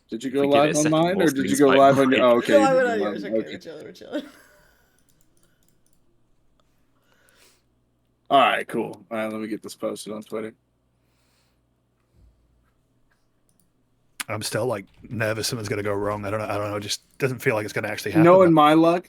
Did you go If we give live it a on second, mine, more or did you screens go might live on your? break. Oh, okay. No, You I did went go on live yours. on- Okay, okay. we're chilling. We're chilling. All right, cool. All right, let me get this posted on Twitter. I'm still like nervous something's gonna go wrong. I don't know. It just doesn't feel like it's gonna actually happen. Knowing my luck,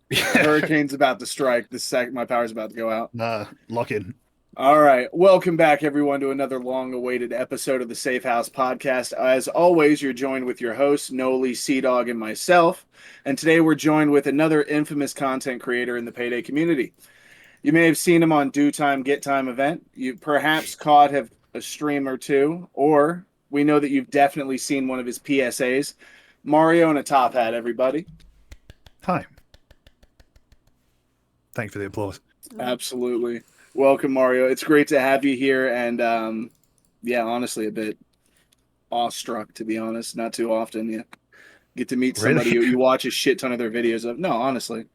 Yeah. hurricane's about to strike. My power's about to go out. Nah, lock in. All right, welcome back everyone to another long-awaited episode of the Safehouse Podcast. As always, you're joined with your hosts Noli, Sea Dog, and myself. And today we're joined with another infamous content creator in the Payday community. You may have seen him on Do Time Get Time event. You perhaps caught a stream or two, or we know that you've definitely seen one of his PSAs. Mario in a top hat, everybody. Hi. Thanks for the applause. Absolutely. Welcome, Mario. It's great to have you here, and yeah, honestly, a bit awestruck, to be honest. Not too often you get to meet somebody you watch a shit ton of their videos of. No, honestly.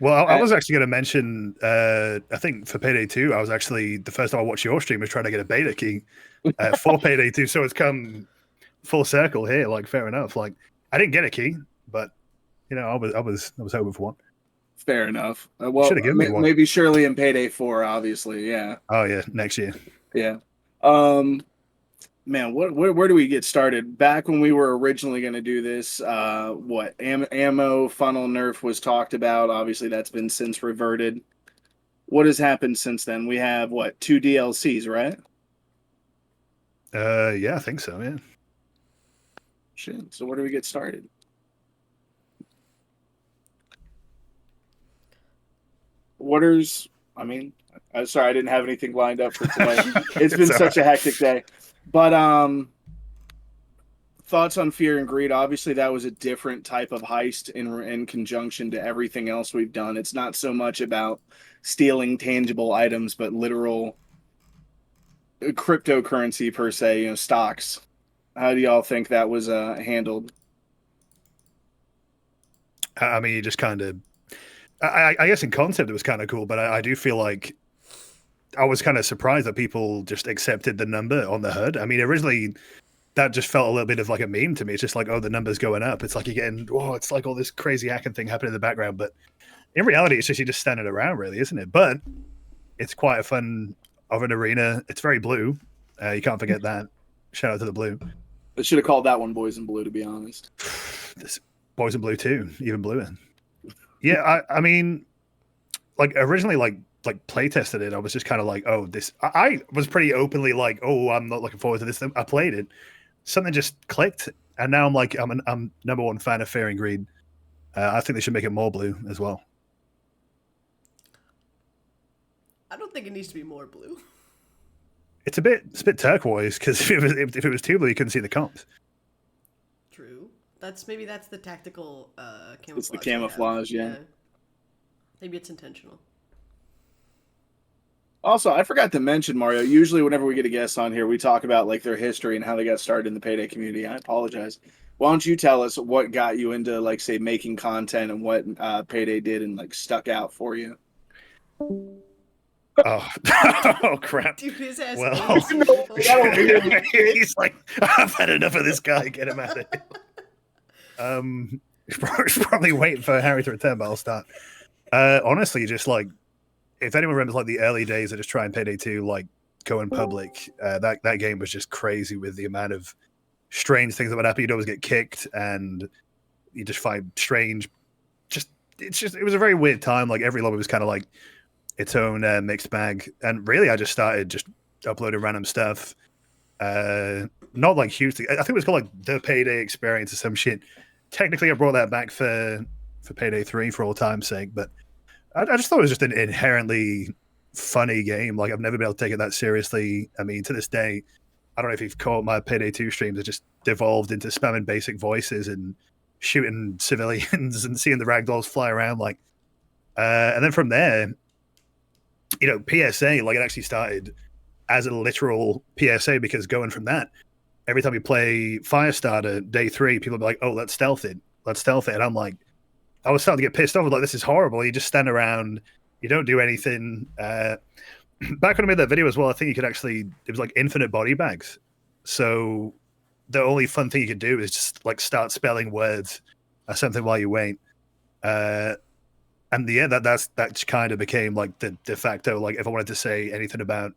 Well, I was actually going to mention, I think for Payday 2, I was actually, the first time I watched your stream was trying to get a beta key for Payday 2, so it's come full circle here, like, fair enough. Like, I didn't get a key, but, you know, I was hoping for one. Fair enough. Well, Should've given me one. Maybe surely in Payday 4, obviously, yeah. Oh, yeah, next year. Yeah. Man, where do we get started? Back when we were originally going to do this, ammo funnel nerf was talked about. Obviously, that's been since reverted. What has happened since then? We have, 2 DLCs, right? Yeah, I think so, yeah. Shit. So where do we get started? I'm sorry, I didn't have anything lined up for today. It's been such a hectic day. But thoughts on Fear and Greed? Obviously, that was a different type of heist in conjunction to everything else we've done. It's not so much about stealing tangible items, but literal cryptocurrency per se, stocks. How do y'all think that was handled? I mean, you just kind of, I guess in concept it was kind of cool, but I do feel like I was kind of surprised that people just accepted the number on the HUD. I mean, originally that just felt a little bit of like a meme to me. It's just like, oh, the number's going up. It's like you're getting, it's like all this crazy hacking thing happening in the background. But in reality, it's just you're just standing around, really, isn't it? But it's quite a fun of an arena. It's very blue. You can't forget that. Shout out to the blue. I should have called that one Boys in Blue, to be honest. This Boys in Blue too, even bluer. Yeah, I mean, like originally, like play tested it. I was just kind of like, oh, this. I was pretty openly like, oh, I'm not looking forward to this. I played it, something just clicked, and now I'm like, I'm number one fan of Fear and Greed. I think they should make it more blue as well. I don't think it needs to be more blue. It's a bit turquoise because if it was too blue, you couldn't see the comps. True. Maybe that's the tactical camouflage. It's the camouflage, yeah. Maybe it's intentional. Also, I forgot to mention, Mario, usually whenever we get a guest on here, we talk about like their history and how they got started in the Payday community. I apologize. Why don't you tell us what got you into, like, say, making content and what Payday did and like stuck out for you? Oh, oh crap. Dude, his ass Well, he's like, I've had enough of this guy. Get him out of here. He's probably waiting for Harry to return, but I'll start. Honestly, just like, if anyone remembers like the early days of just trying Payday 2, like going public, that game was just crazy with the amount of strange things that would happen. You'd always get kicked and you just find strange. It was a very weird time. Like every lobby was kind of like its own mixed bag. And really, I just started just uploading random stuff. Not like huge. I think it was called like the Payday Experience or some shit. Technically, I brought that back for Payday 3 for all time's sake, but I just thought it was just an inherently funny game. Like, I've never been able to take it that seriously. I mean, to this day, I don't know if you've caught my Payday 2 streams. It just devolved into spamming basic voices and shooting civilians and seeing the ragdolls fly around. Like, and then from there, you know, PSA, like, it actually started as a literal PSA because going from that, every time you play Firestarter day 3, people be like, oh, let's stealth it. And I'm like, I was starting to get pissed off. Like, this is horrible. You just stand around. You don't do anything. Back when I made that video as well, I think you could actually, it was like infinite body bags. So the only fun thing you can do is just like start spelling words or something while you wait. And yeah, that kind of became like the de facto, like if I wanted to say anything about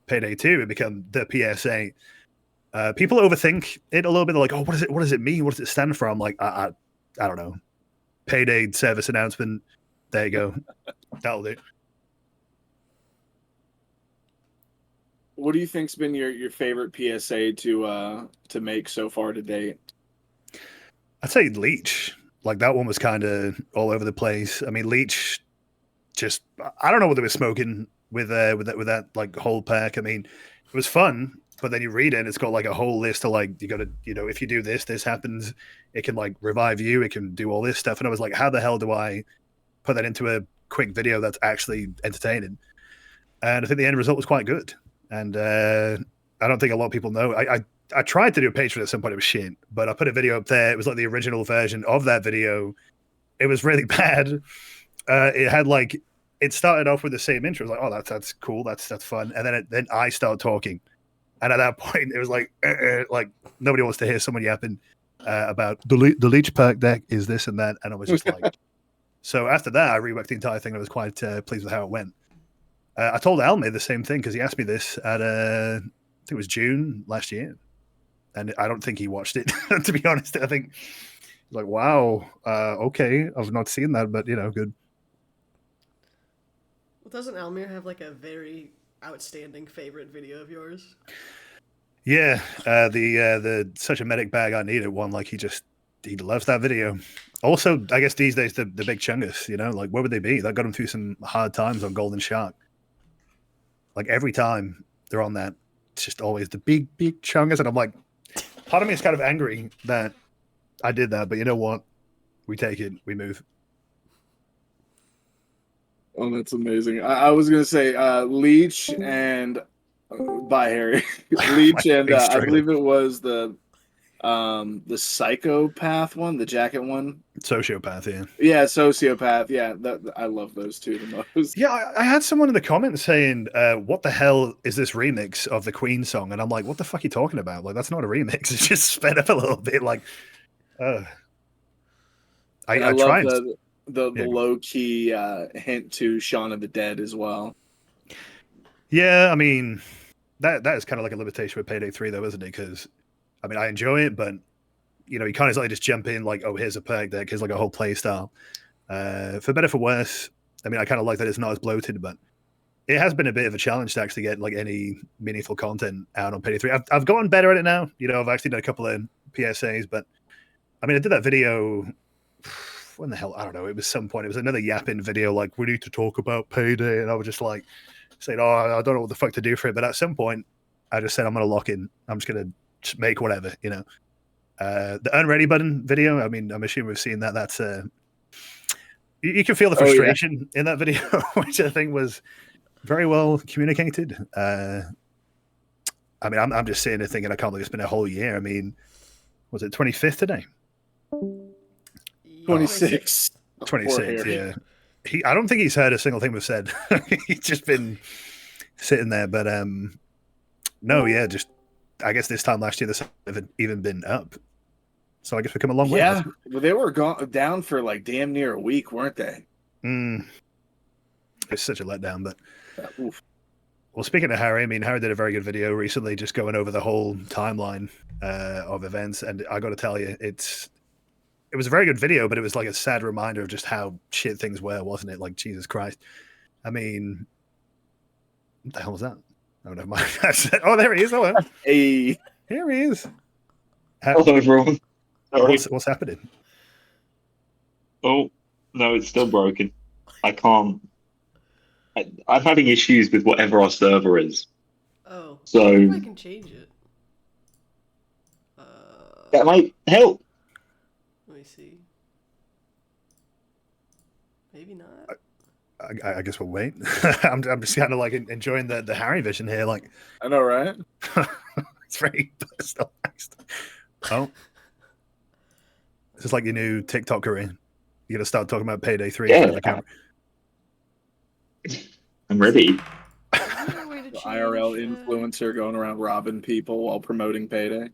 Payday 2, it became the PSA. People overthink it a little bit. They're like, oh, what does it mean? What does it stand for? I'm like, I don't know. Payday service announcement. There you go. That'll do. What do you think's been your favorite PSA to make so far to date? I'd say Leech. Like that one was kind of all over the place. I mean, Leech just I don't know what they were smoking with that like whole pack. I mean, it was fun, but then you read it and it's got like a whole list of like you got to if you do this, this happens. It can like revive you. It can do all this stuff. And I was like, how the hell do I put that into a quick video that's actually entertaining? And I think the end result was quite good. And I don't think a lot of people know. I tried to do a page for it at some point. It was shit, but I put a video up there. It was like the original version of that video. It was really bad. It had like it started off with the same intro. It was like, oh, that's cool. That's fun. And then I started talking, and at that point, it was like nobody wants to hear someone yapping about the Leech Pack deck is this and that. And I was just like, so after that, I reworked the entire thing. And I was quite pleased with how it went. I told Alme the same thing because he asked me this at I think it was June last year. And I don't think he watched it, to be honest. I think he's like, wow, okay, I've not seen that, but good. Well, doesn't Almir have like a very outstanding favorite video of yours? Yeah, the such a medic bag I needed one. Like he loves that video. Also, I guess these days the big chungus, like where would they be? That got him through some hard times on Golden Shark. Like every time they're on that, it's just always the big chungus, and I'm like. Part of me is kind of angry that I did that, but you know what? We take it. We move. Oh, that's amazing. I was going to say Leech and by Harry. Leech and I believe it was the psychopath one, the jacket one. Sociopath, yeah. Yeah, sociopath. Yeah, I love those two the most. Yeah, I had someone in the comments saying, what the hell is this remix of the Queen song? And I'm like, what the fuck are you talking about? Like, that's not a remix. It's just sped up a little bit. Like, I love tried. The low-key hint to Shaun of the Dead as well. Yeah, I mean, that is kind of like a limitation with Payday 3, though, isn't it? Because, I mean, I enjoy it, but, you can't exactly just jump in like, oh, here's a perk deck, here's like a whole play style. For better, for worse, I mean, I kind of like that it's not as bloated, but it has been a bit of a challenge to actually get like any meaningful content out on Payday 3. I've gotten better at it now. I've actually done a couple of PSAs, but, I mean, I did that video... When the hell? I don't know. It was some point. It was another yapping video like, we need to talk about Payday. And I was just like saying, oh, I don't know what the fuck to do for it. But at some point, I just said, I'm going to lock in. I'm just going to make whatever, The Unready button video, I mean, I'm assuming we've seen that. That's you can feel the frustration in that video, which I think was very well communicated. I mean, I'm just sitting there thinking, I can't believe it's been a whole year. I mean, was it 25th today? 26. 26, yeah. I don't think he's heard a single thing we've said. He's just been sitting there. But no, yeah, just I guess this time last year this haven't even been up. So I guess we've come a long way. Yeah, well, they were down for like damn near a week, weren't they? It's such a letdown, but well, speaking of Harry, I mean, Harry did a very good video recently just going over the whole timeline of events, and I got to tell you, it was a very good video, but it was like a sad reminder of just how shit things were, wasn't it? Like, Jesus Christ. I mean, what the hell was that? Oh, never mind. Oh, there he is. Hello. Hey. Here he is. Hello, everyone. Sorry. What's happening? Oh, no, it's still broken. I can't. I'm having issues with whatever our server is. Oh. So I think I can change it. That might help. Let me see. Maybe not. I guess we'll wait. I'm just kind of like enjoying the Harry vision here. Like, I know, right? It's very personalized. Oh, this is like your new TikTok career. You're gonna start talking about Payday 3 in front of the camera. I'm ready. The IRL influencer going around robbing people while promoting Payday.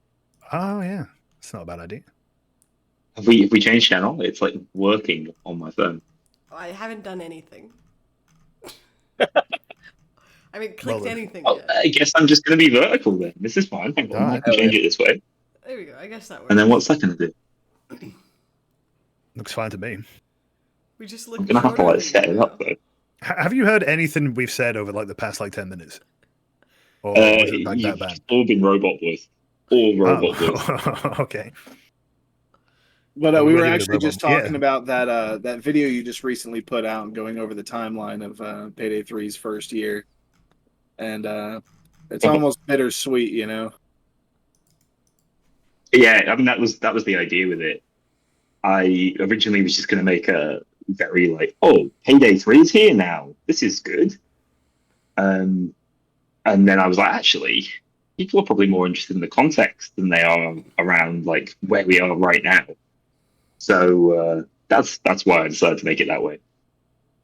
Oh yeah, it's not a bad idea. Have we changed channel? It's like working on my phone. I haven't done anything. I haven't Well clicked then. anything Oh, yet. I guess I'm just going to be vertical then. This is fine. Hang on, I Alright. can change it this way. There we go. I guess that works. And then what's that going to do? Looks fine to me. We just look I'm going to have to shorter like than set you it now. up though. Have you heard anything we've said over like the past like 10 minutes? Or was it like You've that bad? all been robot voice. All robot voice. Oh, okay. But Well, we were ready with the actually just robot. talking about that video you just recently put out and going over the timeline of Payday 3's first year. And it's almost bittersweet, you know? Yeah, I mean that was the idea with it. I originally was just going to make a very like, oh, Payday 3 is here now. This is good. And then I was like, actually, people are probably more interested in the context than they are around like where we are right now. So that's why I decided to make it that way.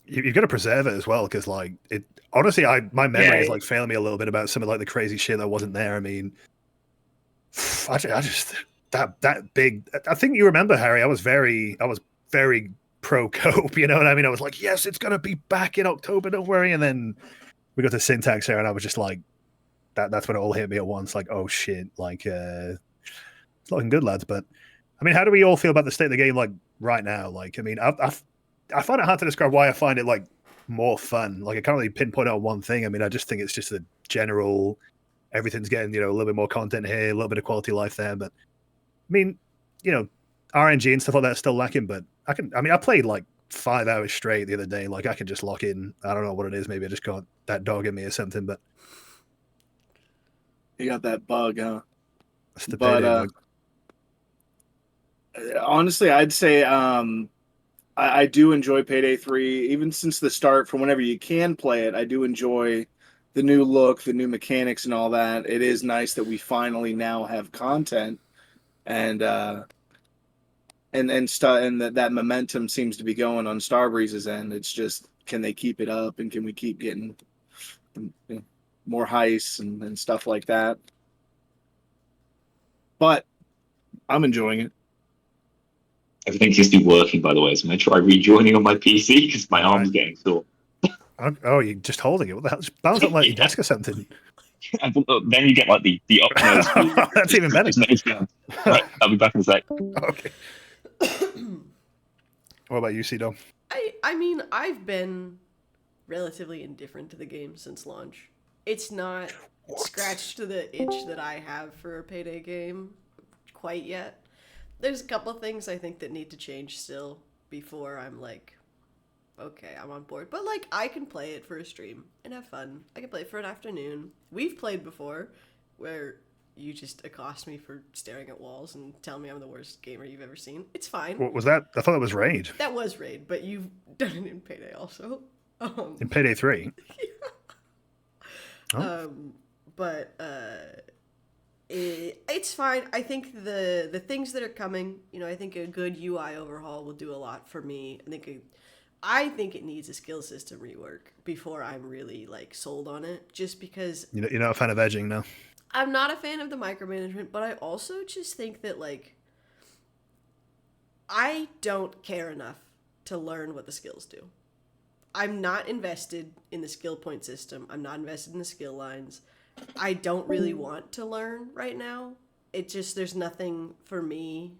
You've got to preserve it as well, because like it. Honestly, my memory is Yeah. like failing me a little bit about some of like the crazy shit that wasn't there. I mean, I just that big. I think you remember, Harry. I was very pro cope. You know what I mean? I was like, yes, it's gonna be back in October. Don't worry. And then we got to syntax here, and I was just like, that's when it all hit me at once. Like, oh shit! Like, it's looking good, lads. But I mean, how do we all feel about the state of the game like right now? Like, I mean, I find it hard to describe why I find it like more fun. Like, I can't really pinpoint it on one thing. I mean, I just think it's just a general. Everything's getting, a little bit more content here, a little bit of quality of life there. But I mean, RNG and stuff like that's still lacking. But I played like 5 hours straight the other day. Like, I could just lock in. I don't know what it is. Maybe I just got that dog in me or something. But You got that bug, huh? it's the But Payday bug. honestly, I'd say I do enjoy Payday 3, even since the start. From whenever you can play it, I do enjoy the new look, the new mechanics, and all that. It is nice that we finally now have content, and that momentum seems to be going on Starbreeze's end. It's just, can they keep it up, and can we keep getting more heists and stuff like that? But I'm enjoying it. Everything seems to be working, by the way. So I'm going to try rejoining on my PC because my arm's getting sore. Oh, you're just holding it. What the hell? Just bounce up like your desk or something. And then you get like the upmost. That's even better. Right, I'll be back in a sec. Okay. What about you, C-Dom? I mean, I've been relatively indifferent to the game since launch. It's not scratched to the itch that I have for a Payday game quite yet. There's a couple of things I think that need to change still before I'm like, okay, I'm on board. But like, I can play it for a stream and have fun. I can play it for an afternoon. We've played before where you just accost me for staring at walls and tell me I'm the worst gamer you've ever seen. It's fine. What was that? I thought it was Raid. That was Raid, but you've done it in Payday also. In Payday 3. It's fine. I think the things that are coming, I think a good UI overhaul will do a lot for me. I think it needs a skill system rework before I'm really like sold on it. Just because You're not a fan of edging, no? I'm not a fan of the micromanagement, but I also just think that like I don't care enough to learn what the skills do. I'm not invested in the skill point system. I'm not invested in the skill lines. I don't really want to learn right now. It just, there's nothing for me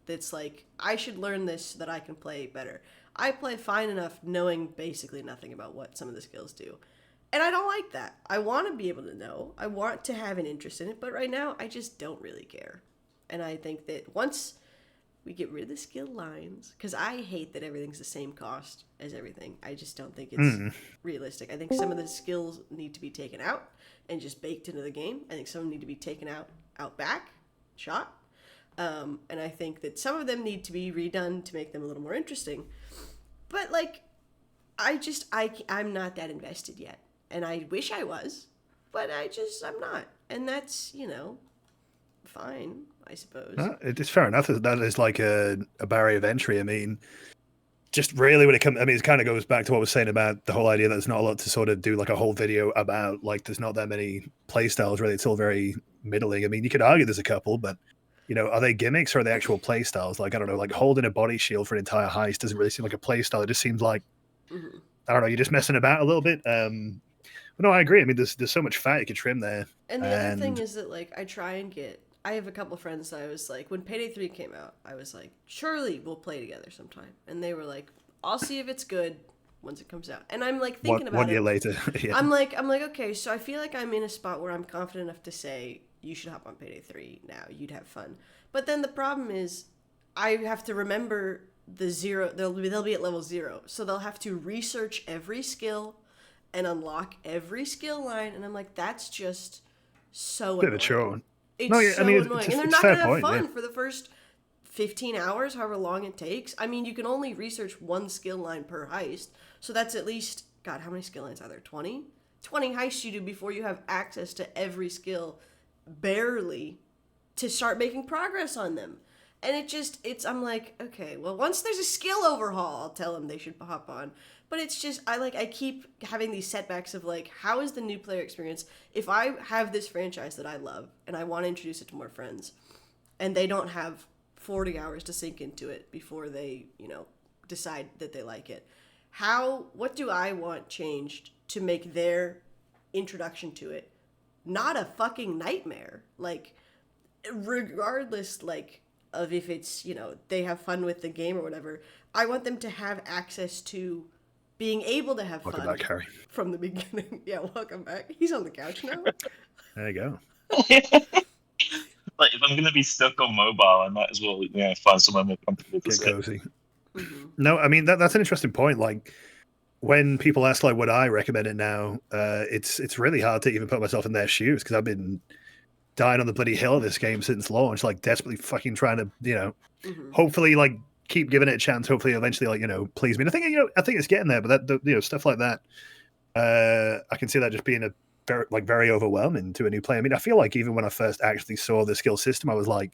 that's like, I should learn this so that I can play better. I play fine enough knowing basically nothing about what some of the skills do. And I don't like that. I want to be able to know. I want to have an interest in it. But right now, I just don't really care. And I think that once we get rid of the skill lines, because I hate that everything's the same cost as everything. I just don't think it's realistic. I think some of the skills need to be taken out and just baked into the game. I think some need to be taken out back, shot. And I think that some of them need to be redone to make them a little more interesting. But like, I'm not that invested yet. And I wish I was, but I'm not. And that's, fine, I suppose. No, it's fair enough. That is like a barrier of entry. I mean, just really when it comes, it kind of goes back to what I was saying about the whole idea that there's not a lot to sort of do like a whole video about. Like, there's not that many play styles really. It's all very middling. I mean, you could argue there's a couple, but are they gimmicks or are they actual play styles? Like, I don't know, like holding a body shield for an entire heist doesn't really seem like a play style. It just seems like, I don't know, you're just messing about a little bit. But no, I agree. I mean, there's so much fat you could trim there. And the other thing is that, like, I have a couple friends that I was like, when Payday 3 came out, I was like, surely we'll play together sometime. And they were like, I'll see if it's good once it comes out. And I'm like thinking about it. 1 year later. Yeah. I'm like, okay, so I feel like I'm in a spot where I'm confident enough to say, you should hop on Payday 3 now. You'd have fun. But then the problem is, I have to remember the zero. They'll be at level 0. So they'll have to research every skill and unlock every skill line. And I'm like, that's just so Bit of a chore. It's so annoying. And they're not going to have fun for the first 15 hours, however long it takes. I mean, you can only research one skill line per heist. So that's at least, God, how many skill lines are there? 20? 20 heists you do before you have access to every skill, barely, to start making progress on them. And I'm like, okay, well, once there's a skill overhaul, I'll tell them they should hop on. But it's just, I keep having these setbacks of like, how is the new player experience? If I have this franchise that I love and I want to introduce it to more friends, and they don't have 40 hours to sink into it before they, decide that they like it, what do I want changed to make their introduction to it not a fucking nightmare? Like, regardless, like, of if it's, they have fun with the game or whatever, I want them to have access to being able to have welcome fun back, Harry. From the beginning. Yeah, welcome back. He's on the couch now. There you go. Like, if I'm going to be stuck on mobile, I might as well find somewhere more comfortable to get sit. cozy. No, I mean, that's an interesting point. Like, when people ask, like, would I recommend it now, it's really hard to even put myself in their shoes because I've been dying on the bloody hill of this game since launch, like, desperately fucking trying to, hopefully, like, keep giving it a chance. Hopefully, eventually, like, please me. And I think it's getting there. But that, stuff like that, I can see that just being very overwhelming to a new player. I mean, I feel like even when I first actually saw the skill system, I was like,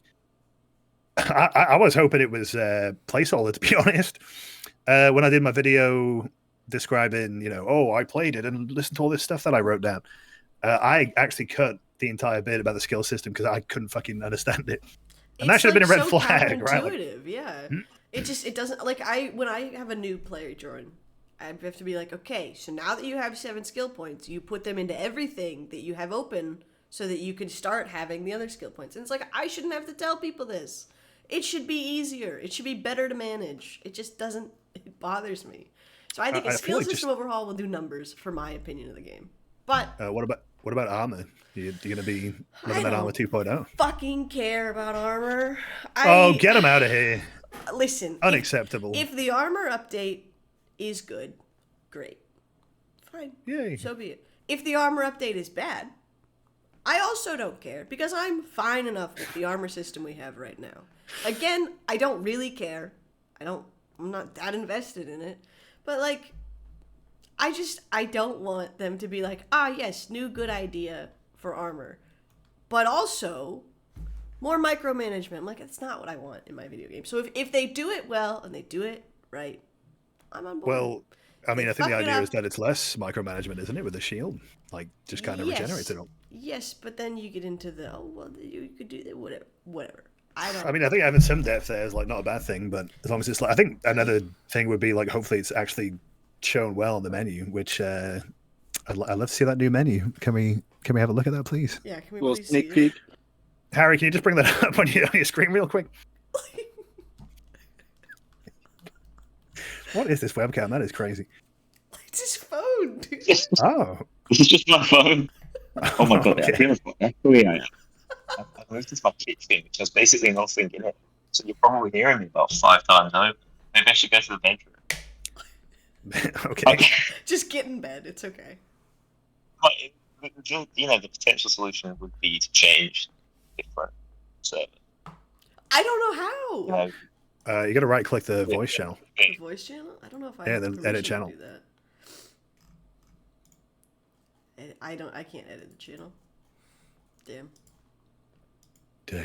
I was hoping it was placeholder, to be honest. When I did my video describing, I played it and listened to all this stuff that I wrote down, I actually cut the entire bit about the skill system because I couldn't fucking understand it. And that should have been a red flag, right? Like, yeah. It doesn't, like, when I have a new player join, I have to be like, okay, so now that you have 7 skill points, you put them into everything that you have open so that you can start having the other skill points. And it's like, I shouldn't have to tell people this. It should be easier. It should be better to manage. It just doesn't, it bothers me. So I think a skill system overhaul will do numbers for my opinion of the game. But what about armor? You're going to be loving that armor 2.0? Fucking care about armor. Get him out of here. Listen. Unacceptable. If the armor update is good, great. Fine. Yay. So be it. If the armor update is bad, I also don't care because I'm fine enough with the armor system we have right now. Again, I don't really care. I'm not that invested in it. But, like, I don't want them to be like, yes, new good idea for armor. But also, more micromanagement. I'm like, that's not what I want in my video game. So if they do it well and they do it right, I'm on board. Well, I mean, I think the idea is that it's less micromanagement, isn't it, with the shield? Like, just kind of regenerates it all. Yes, but then you get into the, you could do that, whatever. I mean, I think having some depth there is, like, not a bad thing, but as long as it's, like, I think another thing would be, like, hopefully it's actually shown well on the menu, which I'd love to see that new menu. Can we have a look at that, please? Yeah, can we please sneak see peek? Harry, can you just bring that up on your screen real quick? What is this webcam? That is crazy. It's his phone, dude. Oh. This is just my phone. Oh my god, Okay. I realised what echoey I am. I've moved into my kitchen, which has basically nothing in it. So you're probably hearing me about 5 times over. Maybe I should go to the bedroom. Okay. Just get in bed. It's okay. But, the potential solution would be to change different server. I don't know how. You got to right click the voice channel. The voice channel? I don't know if I have then permission edit channel. to do that. I can't edit the channel. Damn.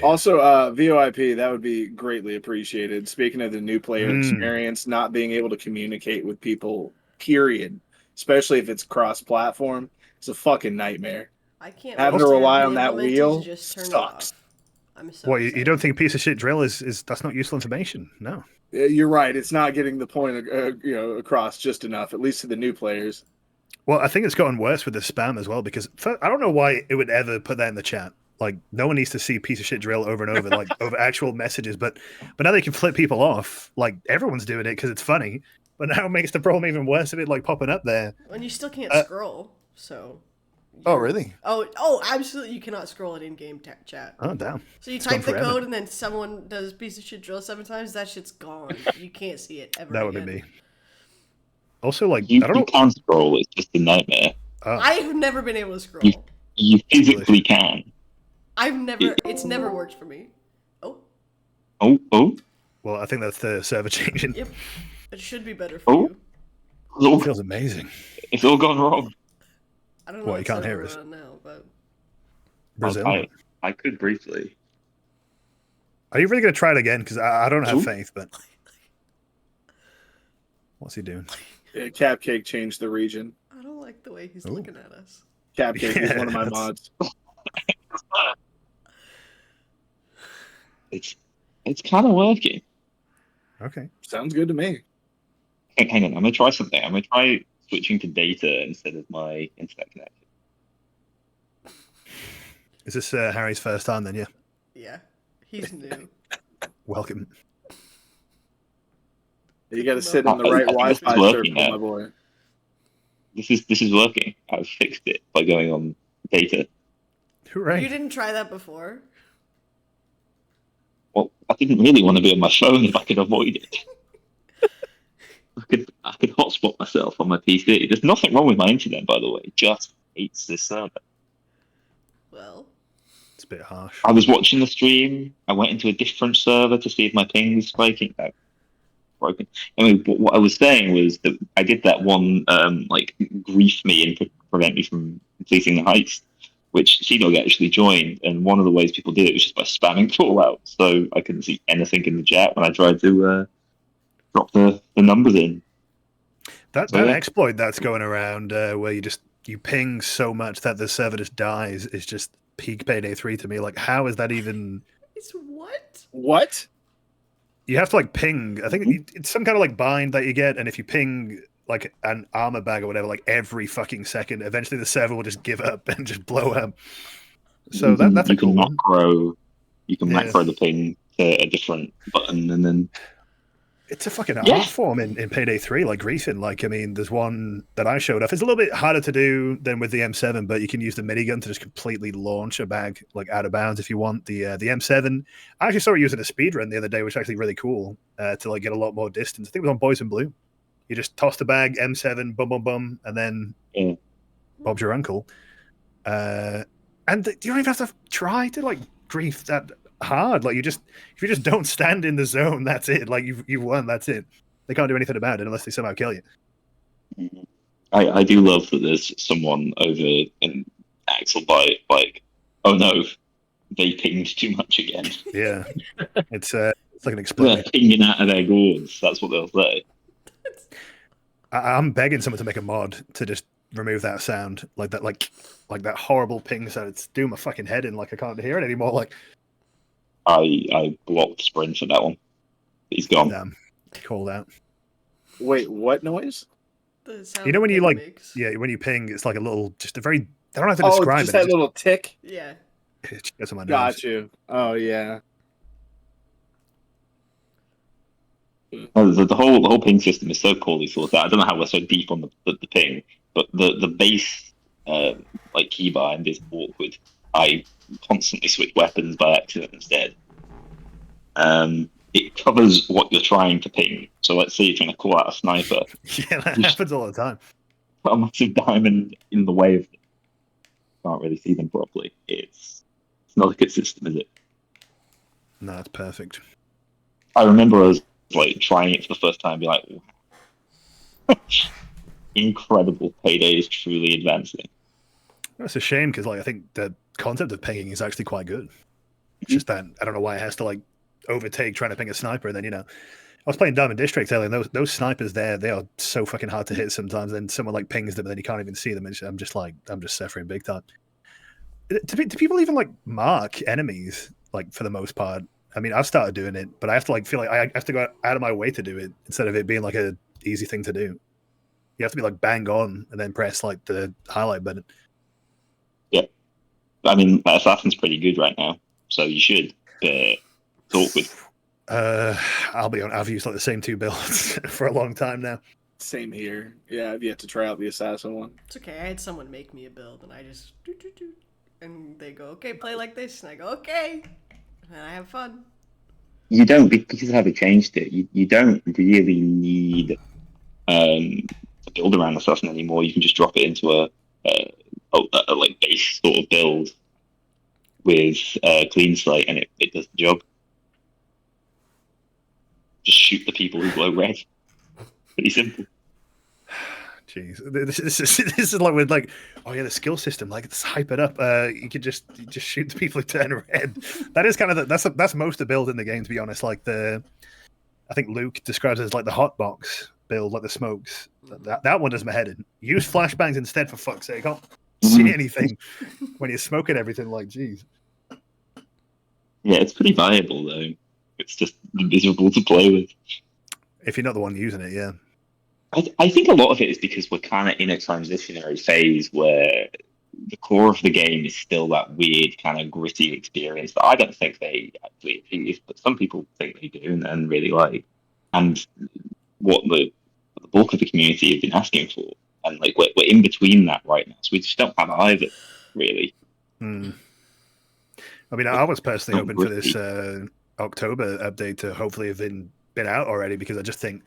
Also, VoIP, that would be greatly appreciated. Speaking of the new player experience, not being able to communicate with people, period, especially if it's cross-platform, it's a fucking nightmare. I can't having wait to rely have on it that implemented wheel to just turn it sucks. off. I'm so What, you excited. don't think piece of shit drill is that's not useful information? No. You're right. It's not getting the point, across just enough, at least to the new players. Well, I think it's gotten worse with the spam as well because I don't know why it would ever put that in the chat. Like, no one needs to see piece of shit drill over and over, like over actual messages. But now they can flip people off. Like, everyone's doing it because it's funny. But now it makes the problem even worse of it like popping up there. And you still can't scroll, so. Oh, really? Oh, absolutely! You cannot scroll it in-game chat. Oh, damn. So you It's type gone the forever. code, and then someone does piece of shit drill 7 times. That shit's gone. You can't see it ever. That would be again. me. Also, like, You I don't know. can scroll. It's just a nightmare. I've never been able to scroll. You physically can. It's never worked for me. Oh, Oh. Well, I think that's the server changing. yep. It should be better for Oh. you. It feels amazing. It's all gone wrong. I don't know. What, what you can't server hear us? we're on now, but Brazil. I could briefly. Are you really going to try it again? Because I don't have Ooh. faith, but. What's he doing? Capcake changed the region. I don't like the way he's Ooh. looking at us. Capcake is one of my Yeah, mods. It's kind of working. Okay. Sounds good to me. Hang on, I'm gonna try something. I'm gonna try switching to data instead of my internet connection. Is this Harry's first time then? Yeah. Yeah, he's new. Welcome. You got to sit in the I right think it's Wi-Fi working circle, now. my boy. This is working. I've fixed it by going on data. Hooray. You didn't try that before. Well, I didn't really want to be on my phone if I could avoid it. I could hotspot myself on my PC. There's nothing wrong with my internet, by the way. It just hates this server. Well, It's a bit harsh. I was watching the stream. I went into a different server to see if my ping was spiking. No, broken. Anyway, what I was saying was that I did that one, grief me and prevent me from completing the heist, which C-Dog actually joined. And one of the ways people did it was just by spamming Fallout. So I couldn't see anything in the chat when I tried to drop the numbers in. That yeah. exploit that's going around where you ping so much that the server just dies is just peak Payday 3 to me. Like, how is that even? it's what? What? You have to like ping. I think it's some kind of like bind that you get, and if you ping like an armor bag or whatever, like every fucking second, eventually the server will just give up and just blow up. So that's a cool one. You can Yeah. macro the ping to a different button, and then It's a fucking Yeah. art form in Payday 3, like griefing. Like, I mean, there's one that I showed off. It's a little bit harder to do than with the M7, but you can use the minigun to just completely launch a bag like out of bounds if you want. The M7, I actually saw it using a speedrun the other day, which is actually really cool to like get a lot more distance. I think it was on Boys in Blue. You just toss the bag, M7, bum bum bum, and then Yeah. Bob's your uncle. And you don't even have to try to like grief that hard. Like, if you just don't stand in the zone, that's it. Like, you've won, that's it. They can't do anything about it unless they somehow kill you. I do love that there's someone over in Axel like, oh no, they pinged too much again. Yeah, it's like an They're explosion. pinging out of their gourds. That's what they'll say. I'm begging someone to make a mod to just remove that sound, like that, like that horrible ping sound. It's doing my fucking head in. Like, I can't hear it anymore. Like, I blocked Sprint for that one. He's gone. damn, called out. Wait, what noise? The sound You know when you ping like, makes. yeah, when you ping, it's like a little, just a very. I don't know how to Oh, describe just it. that It little tick. Yeah. just gets on my nerves. Got you. Oh yeah. The whole ping system is so poorly thought out. I don't know how we're so deep on the ping, but the base keybind is awkward. I constantly switch weapons by accident instead. It covers what you're trying to ping. So let's say you're trying to call out a sniper. Yeah, that happens all the time. Put a massive diamond in the way of them. Can't really see them properly. It's not a good system, is it? No, it's perfect. I remember I was like trying it for the first time and be like, wow. Incredible. Payday is truly advancing. That's a shame because, like, I think the concept of pinging is actually quite good. It's just that I don't know why it has to like overtake trying to ping a sniper. And then, I was playing Diamond District earlier, and those snipers there, they are so fucking hard to hit sometimes. Then someone like pings them, and then you can't even see them. And I'm just suffering big time. Do people even like mark enemies? like for the most part. I mean, I've started doing it, but I have to like feel like I have to go out of my way to do it instead of it being like a easy thing to do. You have to be like bang on and then press like the highlight button. Yeah, I mean, Assassin's pretty good right now, so you should. But it's awkward. I'll be on. I've used like the same 2 builds for a long time now. Same here. Yeah, I've yet to try out the assassin one. It's okay. I had someone make me a build, and I just and they go, "Okay, play like this," and I go, "Okay," and I have fun. You don't, because of how they changed it. You don't really need a build around Assassin anymore. You can just drop it into a like base sort of build with a clean slate, and it does the job. Just shoot the people who glow red. Pretty simple. Jeez, this is like with like, oh yeah, the skill system, like let's hype it up. You could just shoot the people who turn red. That is kind of that's most of the build in the game, to be honest. Like I think Luke describes it as like the hot box build, like the smokes. That one does my head in. Use flashbangs instead, for fuck's sake. I can't see anything when you're smoking everything. Like, geez. Yeah, it's pretty viable though. It's just miserable to play with. If you're not the one using it, yeah. I think a lot of it is because we're kind of in a transitionary phase where the core of the game is still that weird kind of gritty experience that I don't think they actually achieve, but some people think they do and really like. And what the bulk of the community have been asking for, and like we're in between that right now, so we just don't have either, really. I mean, I was personally hoping for this October update to hopefully have been out already, because I just think,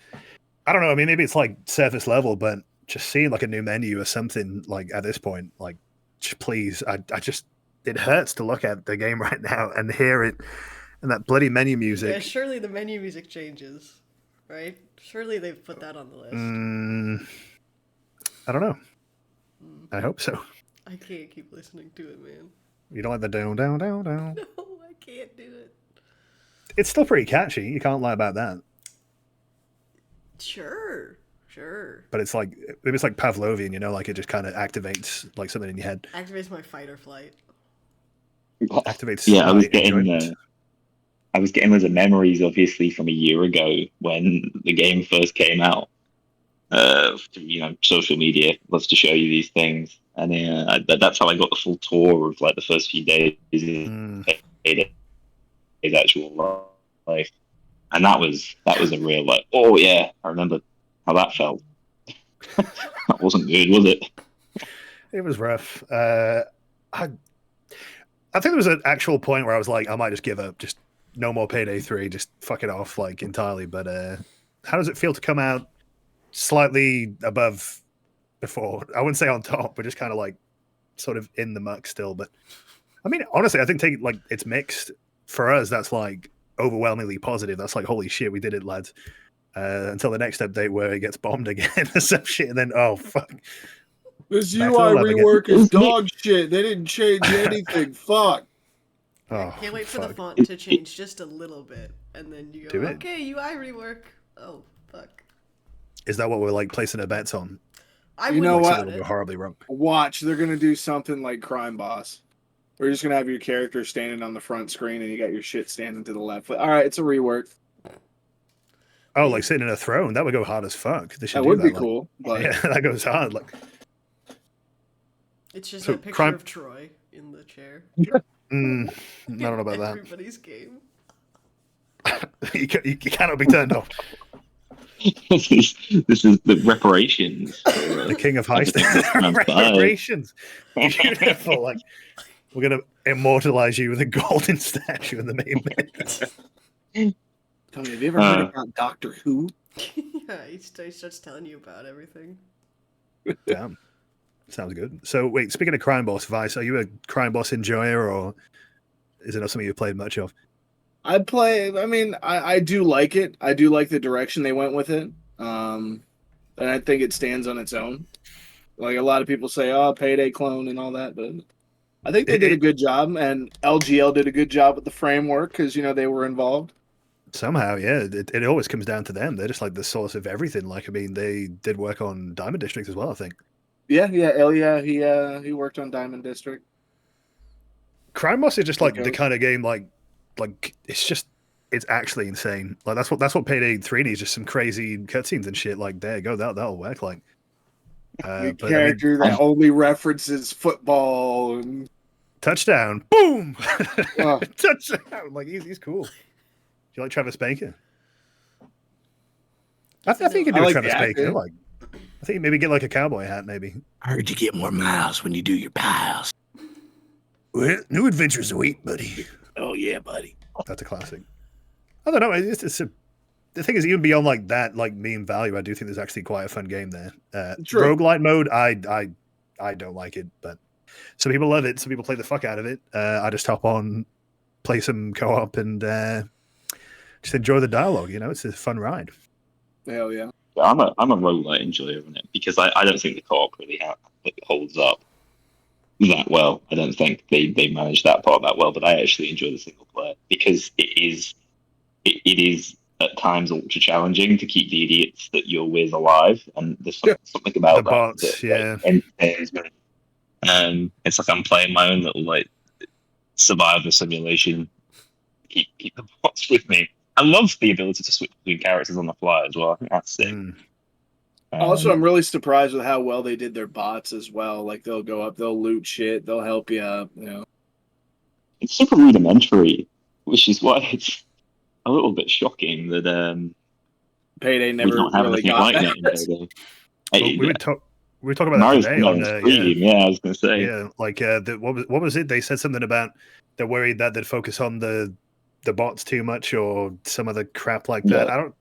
I don't know, I mean, maybe it's like surface level, but just seeing like a new menu or something like at this point, like, please, I just, it hurts to look at the game right now and hear it and that bloody menu music. Yeah, surely the menu music changes, right? Surely they've put that on the list. I don't know. I hope so. I can't keep listening to it, man. You don't like the down, down, down, down? No, I can't do it. It's still pretty catchy. You can't lie about that. Sure. But it's like, maybe it's like Pavlovian, you know, like it just kind of activates like something in your head. Activates my fight or flight. Activates. Yeah, I was getting those memories, obviously, from a year ago when the game first came out. Social media loves to show you these things, and that's how I got the full tour of like the first few days of his actual life, and that was a real like, oh yeah, I remember how that felt. That wasn't good, was it? It was rough. I think there was an actual point where I was like, I might just give up, just no more Payday 3, just fuck it off like entirely. But how does it feel to come out slightly above before? I wouldn't say on top, but just kind of like sort of in the muck still. But I mean, honestly, I think it's mixed. For us, that's like overwhelmingly positive. That's like, holy shit, we did it, lads. Until the next update where it gets bombed again or some shit, and then oh fuck. This UI rework is dog shit. They didn't change anything. Fuck. I can't wait for the font to change just a little bit, and then you go, okay, UI rework. Oh fuck. Is that what we're like placing our bets on? You know what? We're horribly wrong. Watch, they're gonna do something like Crime Boss. We're just gonna have your character standing on the front screen, and you got your shit standing to the left. All right, it's a rework. Oh, like sitting in a throne. That would go hard as fuck. That would be cool. But... yeah, that goes hard. Like, it's just a picture of Troy in the chair. I don't know about that. Everybody's game. you cannot be turned off. This is the reparations. The king of heist. Reparations. Beautiful. Like, we're gonna immortalize you with a golden statue in the main menu. Tony, have you ever heard about Doctor Who? Yeah, he starts telling you about everything. Damn. Sounds good. So, wait, speaking of Crime Boss, Vice, are you a Crime Boss enjoyer, or is it not something you've played much of? I do like it. I do like the direction they went with it. And I think it stands on its own. Like, a lot of people say, oh, Payday clone and all that, but I think they did a good job, and LGL did a good job with the framework because, they were involved. Somehow, yeah. It always comes down to them. They're just like the source of everything. Like, I mean, they did work on Diamond District as well, I think. Yeah, Elia, he worked on Diamond District. Crime Boss is just like the kind of game, like, like it's actually insane. Like that's what Payday 3 needs, just some crazy cutscenes and shit. Like there you go, that'll work. Like A but character that only references football and touchdown, boom, Oh. touchdown. Like he's cool. Do you like Travis Baker? I think you can do I a like Travis the Baker. actor. Like I think maybe get like a cowboy hat. Maybe. I heard you get more miles when you do your piles. Well, new adventures await, buddy. Oh yeah, buddy. That's a classic. I don't know. The thing is, even beyond like that, like meme value, I do think there's actually quite a fun game there. True. Roguelite mode, I don't like it, but some people love it. Some people play the fuck out of it. I just hop on, play some co-op, and just enjoy the dialogue. You know, it's a fun ride. Hell yeah. I'm a roguelite enjoyer on it because I don't think the co-op really holds up that well. I don't think they manage that part that well, but I actually enjoy the single player because it is at times ultra challenging to keep the idiots that you're with alive, and there's something about The that bots, that yeah. entertains me. It's like I'm playing my own little like survivor simulation. Keep the bots with me. I love the ability to switch between characters on the fly as well. I think that's sick. Also, I'm really surprised with how well they did their bots as well. Like they'll go up, they'll loot shit, they'll help you out. You know, it's super rudimentary, which is why it's a little bit shocking that Payday we never don't have really anything got like that. that in Payday. Well, we were talking about Mario's that today on Scream, yeah, I was going to say. yeah, like what was it? They said something about they're worried that they'd focus on the bots too much or some other crap like that. Yeah. I don't.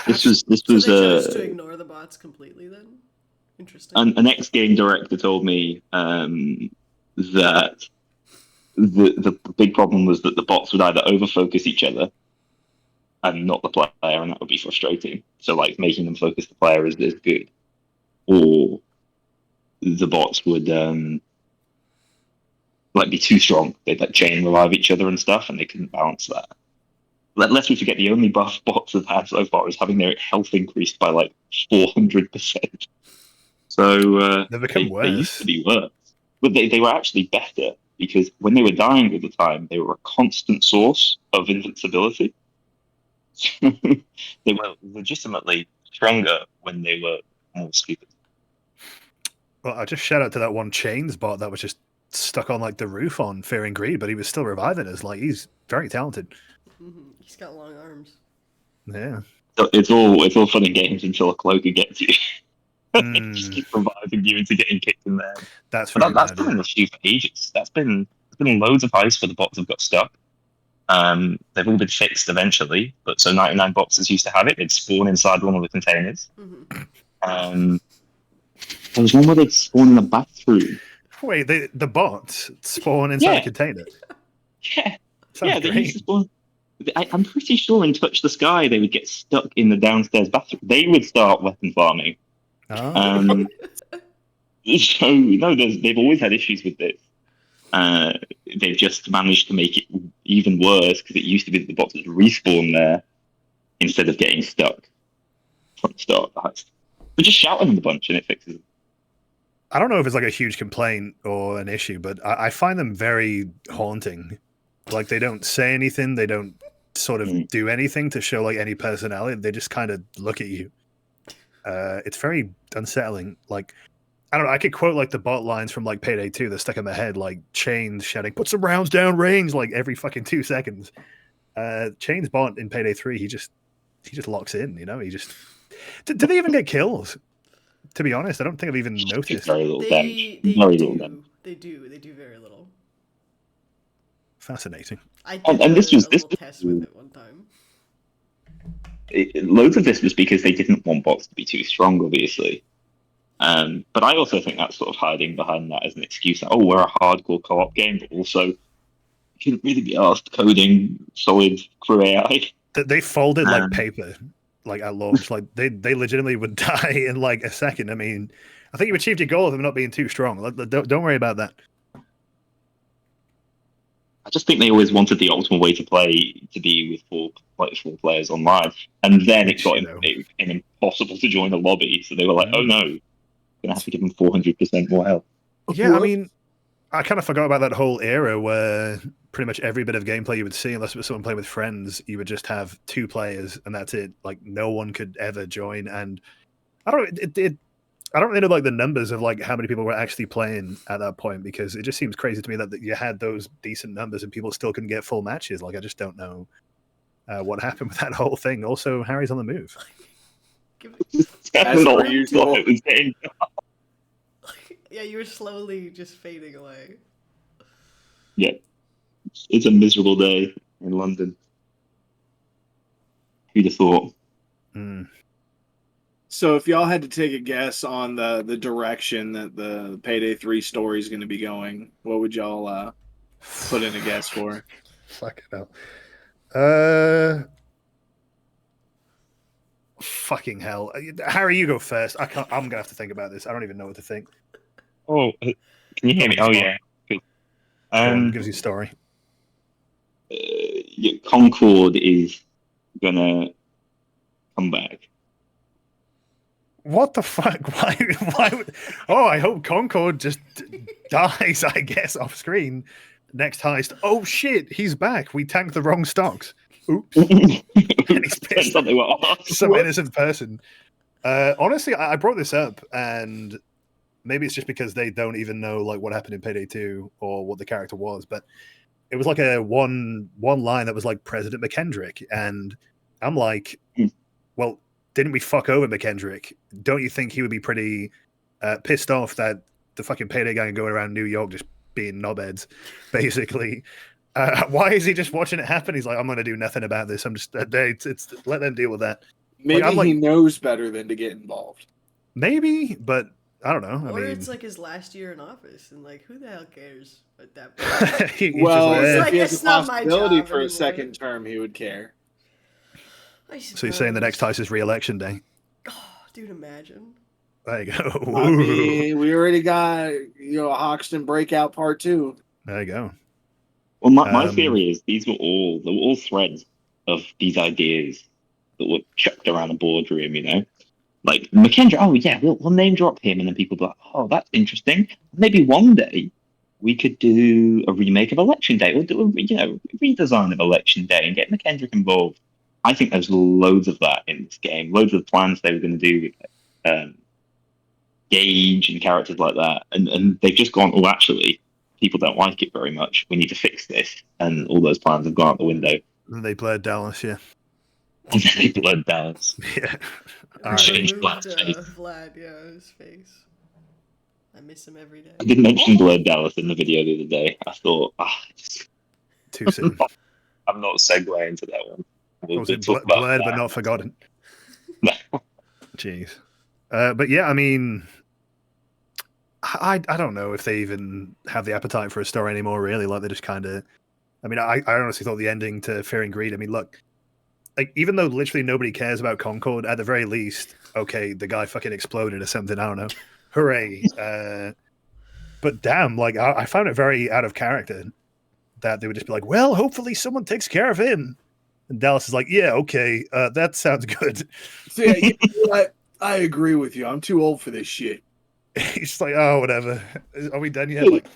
This was So they chose to ignore the bots completely then? Interesting. an ex-game director told me that the big problem was that the bots would either overfocus each other and not the player, and that would be frustrating. So, like, making them focus the player is good. Or the bots would like be too strong. They'd like chain revive each other and stuff, and they couldn't balance that. Lest we forget, the only buff bots have had so far is having their health increased by like 400%. So They become worse. They used to be worse, but they were actually better because when they were dying all the time, they were a constant source of invincibility. They were legitimately stronger when they were more stupid. Well, I just shout out to that one Chains bot that was just stuck on like the roof on Fear and Greed, but he was still reviving us. Like he's very talented. He's got long arms. Yeah. So it's all fun and games until a cloaker gets you. Just keep reviving you into getting kicked in there. That's been an issue for ages. There's been loads of heists where the bots have got stuck. They've all been fixed eventually, but so 99 boxes used to have it. They'd spawn inside one of the containers. There was one where they'd spawn in a bathroom. Wait, the bots spawn inside a container? Yeah. Sounds They great. used to spawn. I'm pretty sure in Touch the Sky they would get stuck in the downstairs bathroom. They would start weapon farming. Oh. So no, they've always had issues with this. They've just managed to make it even worse because it used to be that the bots would respawn there instead of getting stuck from the start of the heist. But just shout at them a bunch and it fixes it. I don't know if it's like a huge complaint or an issue, but I find them very haunting. Like they don't say anything, they don't sort of do anything to show like any personality. They just kind of look at you. It's very unsettling. Like I don't know. I could quote like the bot lines from like Payday 2 that stuck in my head, like Chains shouting, "Put some rounds down range!" like every fucking 2 seconds. Chains bot in Payday 3, he just locks in. You know, he just. Did they even get kills? To be honest, I don't think I've even noticed. Very little damage. They Very little damage. They do very little. Fascinating. I And did this a was little test with it one time. Loads of this was because they didn't want bots to be too strong, obviously. But I also think that's sort of hiding behind that as an excuse. That, we're a hardcore co-op game, but also you couldn't really be asked coding solid crew AI. They folded like paper, like at launch. Like they legitimately would die in like a second. I mean, I think you achieved your goal of them not being too strong. Don't worry about that. I just think they always wanted the optimal way to play to be with four players online, and then it got impossible to join a lobby. So they were like, "Oh no, we're gonna have to give them 400% more health." Yeah, I mean, I kind of forgot about that whole era where pretty much every bit of gameplay you would see, unless it was someone playing with friends, you would just have 2 players and that's it. Like no one could ever join. And I don't I don't really know like the numbers of like how many people were actually playing at that point, because it just seems crazy to me that you had those decent numbers and people still couldn't get full matches. Like I just don't know what happened with that whole thing. Also, Harry's on the move. As per usual. Yeah, you were slowly just fading away. Yeah, it's a miserable day in London. Who'd have thought? So if y'all had to take a guess on the direction that the Payday 3 story is going to be going, what would y'all put in a guess for? Fuck it up. Fucking hell. Harry, you go first. I'm going to have to think about this. I don't even know what to think. Oh, can you hear me? Oh, yeah. Good. Gives you a story. Concord is going to come back. What the fuck? Why would... Oh, I hope Concord just dies, I guess, off screen. Next heist. Oh, shit, he's back. We tanked the wrong stocks. Oops. And he's pissed. Some innocent person. Honestly, I brought this up, and maybe it's just because they don't even know like what happened in Payday 2 or what the character was, but it was like a one line that was like President McKendrick, and I'm like, well, didn't we fuck over McKendrick? Don't you think he would be pretty pissed off that the fucking Payday gang going around New York just being knobheads, basically? Why is he just watching it happen? He's like, I'm going to do nothing about this. I'm just, it's let them deal with that. Maybe he knows better than to get involved. Maybe, but I don't know. Or it's like his last year in office, and like, who the hell cares at that point? Well, it's like, if he has it's a not my possibility job for anymore. A second term, he would care. So you're saying the next heist is re-election day? Oh, dude, imagine. There you go. I mean, we already got, Hoxton Breakout Part 2. There you go. Well, my theory is they were all threads of these ideas that were chucked around the boardroom, Like McKendrick, oh yeah, we'll name drop him, and then people be like, oh, that's interesting. Maybe one day we could do a remake of Election Day, or do a redesign of Election Day and get McKendrick involved. I think there's loads of that in this game, loads of plans they were going to do with Gage and characters like that, and they've just gone, oh, actually, people don't like it very much. We need to fix this, and all those plans have gone out the window. And they blurred Dallas, yeah. They blurred Dallas. Yeah. All right. Changed Vlad, yeah, his face. I miss him every day. I did mention blurred Dallas in the video the other day. I thought, too soon. I'm not segueing into that one. We'll blurred but not forgotten. Jeez. But yeah, I mean, I don't know if they even have the appetite for a story anymore, really. Like, they just kind of... I mean, I honestly thought the ending to Fear and Greed... I mean, look, like, even though literally nobody cares about Concord, at the very least, okay, the guy fucking exploded or something, I don't know. Hooray. But damn, like, I found it very out of character that they would just be like, well, hopefully someone takes care of him. And Dallas is like, yeah, okay, that sounds good. So, yeah, you know what? I agree with you. I'm too old for this shit. He's like, oh, whatever. Are we done yet? Like,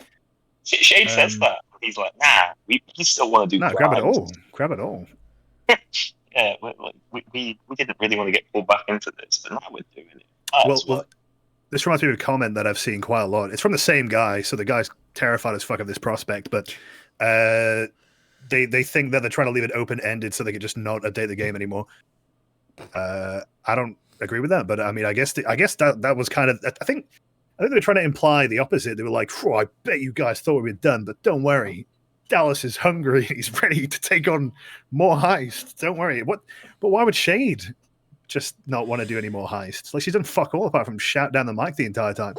Shade says that. He's like, nah, we still want to do grab it all. Grab it all. Yeah, we didn't really want to get pulled back into this, but now we're doing it. Well, this reminds me of a comment that I've seen quite a lot. It's from the same guy, so the guy's terrified as fuck of this prospect, but they think that they're trying to leave it open-ended so they can just not update the game anymore. I don't agree with that, but I mean, I guess that was kind of... I think they were trying to imply the opposite. They were like, I bet you guys thought we were done, but don't worry. Dallas is hungry. He's ready to take on more heists. Don't worry. But why would Shade just not want to do any more heists? Like, she's done fuck all apart from shout down the mic the entire time.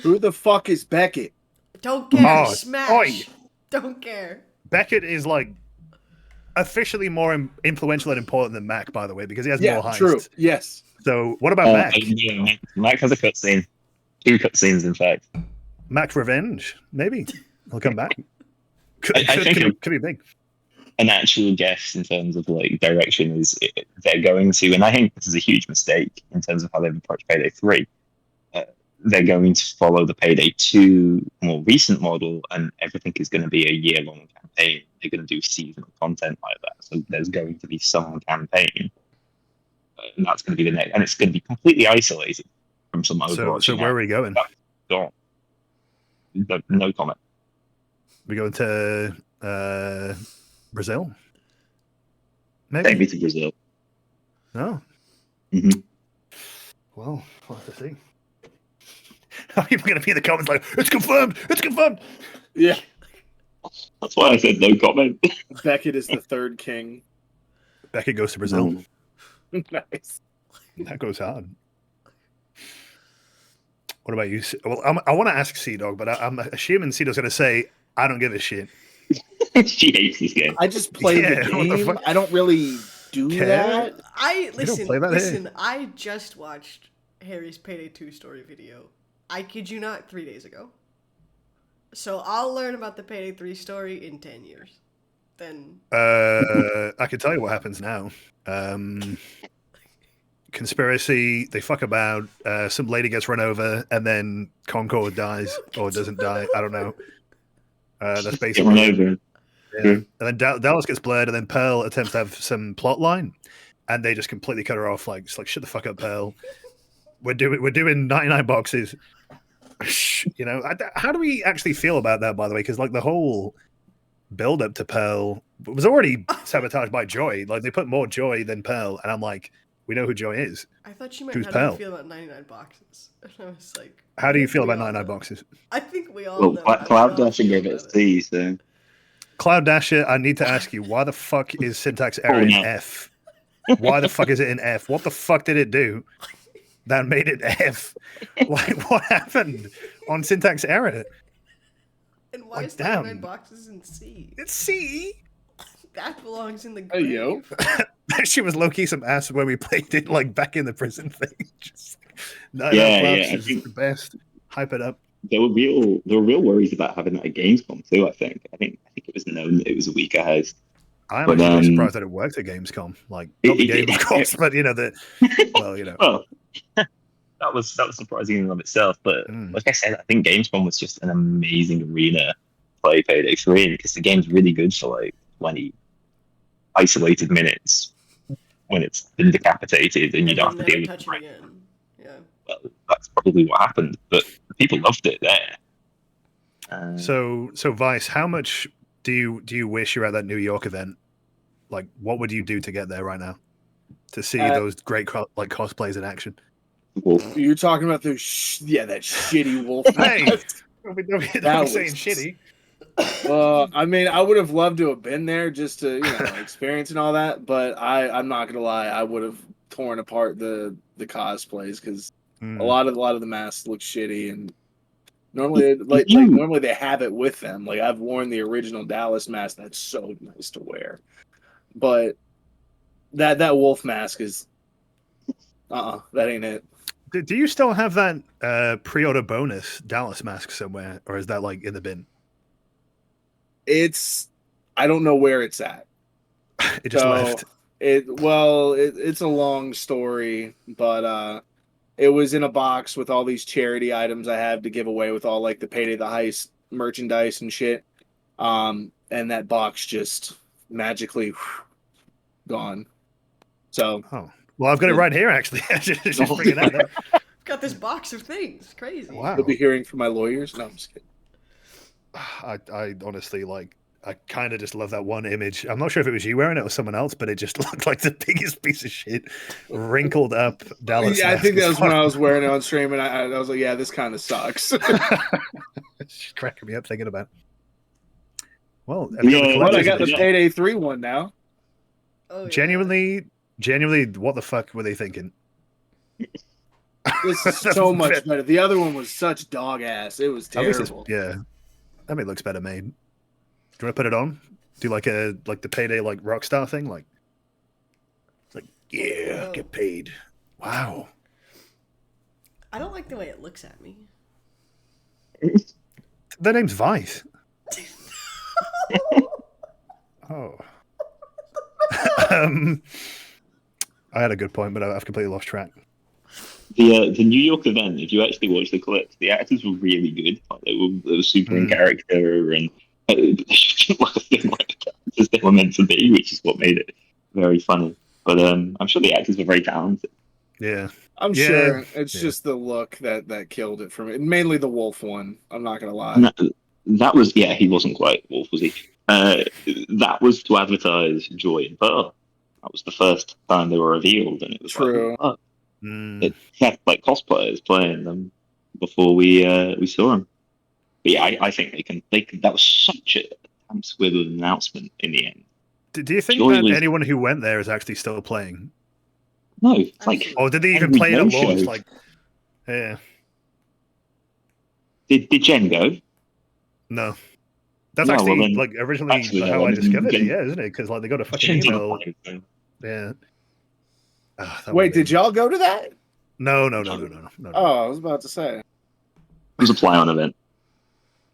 Who the fuck is Beckett? Don't care. Oh, Smash. oi. Don't care. Beckett is like officially more influential and important than Mac, by the way, because he has more heists. True. Yes. So what about Mac? Yeah. Mac has a cutscene. 2 cutscenes, in fact. Mac Revenge, maybe. He'll come back. Could be big. An actual guess in terms of like direction is they're going to, and I think this is a huge mistake in terms of how they've approached Payday 3. they're going to follow the Payday 2 more recent model, and everything is going to be a year-long campaign. They're going to do seasonal content like that. So there's going to be some campaign, and that's going to be the next. And it's going to be completely isolated from some overarching. So where are we going? Gone. No comment. We going to Brazil? Take me to Brazil. No. Mm-hmm. Well, we'll have to see. People are going to be in the comments like, it's confirmed! It's confirmed! Yeah. That's why I said no comment. Beckett is the third king. Beckett goes to Brazil. Nice. That goes hard. What about you? Well, I want to ask Sea-Dog, but I'm assuming Sea-Dog's going to say, I don't give a shit. She hates this game. I just play the game. I don't really do that. Listen, I just watched Harry's Payday 2 story video. I kid you not, 3 days ago. So I'll learn about the Payday 3 story in 10 years. Then I can tell you what happens now. Conspiracy, they fuck about, some lady gets run over, and then Concord dies, or doesn't die, I don't know. That's basically run over. Yeah. And then Dallas gets blurred, and then Pearl attempts to have some plot line, and they just completely cut her off, like, just like, shut the fuck up, Pearl. We're doing 99 boxes. You know, how do we actually feel about that, by the way? Because, like, the whole build up to Pearl was already sabotaged by Joy. Like, they put more Joy than Pearl, and I'm like, we know who Joy is. I thought you meant Who's how Pearl? do you feel about 99 boxes? And I was like, How do you feel about 99 boxes? I think we all Well, know. Cloud Dasher gave it a C, so. Cloud Dasher, I need to ask you, why the fuck is syntax error in F? Why the fuck is it in F? What the fuck did it do that made it F? Like, what happened on syntax error? And why is 99 boxes in C? It's C. That belongs in the grave. Hey, yo. She was low-key some ass when we played it, like, back in the prison thing. Just, I think the best. Hype it up. There were real worries about having that at Gamescom too. I think it was known that it was a week ahead. I'm actually surprised that it worked at Gamescom. Like, not the game, of course, but you know Well, that was surprising in and of itself. But like I said, I think Gamescom was just an amazing arena to play Payday 3 because the game's really good for like 20 isolated minutes when it's been decapitated and you don't have to deal with it again. Yeah. Well, that's probably what happened, but people loved it there. So Vice, how much do you wish you were at that New York event? Like, what would you do to get there right now to see those great cosplays in action? Wolf. You're talking about that shitty wolf. Hey, that was saying shitty. I mean, I would have loved to have been there just to experience and all that, but I'm not gonna lie, I would have torn apart the cosplays because a lot of the masks look shitty, and normally normally they have it with them. Like, I've worn the original Dallas mask, that's so nice to wear, but that wolf mask is that ain't it. Do you still have that pre-order bonus Dallas mask somewhere, or is that like in the bin? I don't know where it's at. It just left. It's a long story, but it was in a box with all these charity items I have to give away with all like the Payday the Heist merchandise and shit. And that box just magically gone. So, well, I've got it right here actually. Just bring it out. I've got this box of things. Crazy. Wow. You'll be hearing from my lawyers. No, I'm just kidding. I honestly I kind of just love that one image. I'm not sure if it was you wearing it or someone else, but it just looked like the biggest piece of shit, wrinkled up Dallas. Yeah, I think that was when I was wearing it on stream, and I was like, yeah, this kind of sucks. It's cracking me up thinking about it. Well, I got the Payday 3 one now. Oh, yeah. Genuinely, what the fuck were they thinking? This is so much better. The other one was such dog ass. It was terrible. I mean, it looks better made. Do you want to put it on? Do like the Payday like Rockstar thing? Like get paid. Wow. I don't like the way it looks at me. Their name's Vice. Oh. I had a good point, but I've completely lost track. The New York event, if you actually watch the clips, the actors were really good. Like they were super in character, and they just didn't look a thing like the characters they were meant to be, which is what made it very funny. But I'm sure the actors were very talented. Yeah. I'm Yeah. sure it's just the look that killed it for me. Mainly the wolf one. I'm not gonna lie. And that was he wasn't quite wolf, was he? That was to advertise Joy and Pearl. That was the first time they were revealed, and it was True. like, oh. It had like cosplayers playing them before we saw them. But yeah, I think they can. That was such a damn squid announcement in the end. Do you think Joy that was- anyone who went there is actually still playing? No, it's like Absolutely. Or did they even Every play it at no-show. launch? Like, yeah, did Jen go? no. That's No, well actually then- like originally actually, how I then discovered it, Jen- yeah, isn't it? Because like they got a fucking Jen's on a email. plane, so- Yeah. Ah, that Wait, would've did been- y'all go to that? No. Oh, I was about to say. It was a play-on event.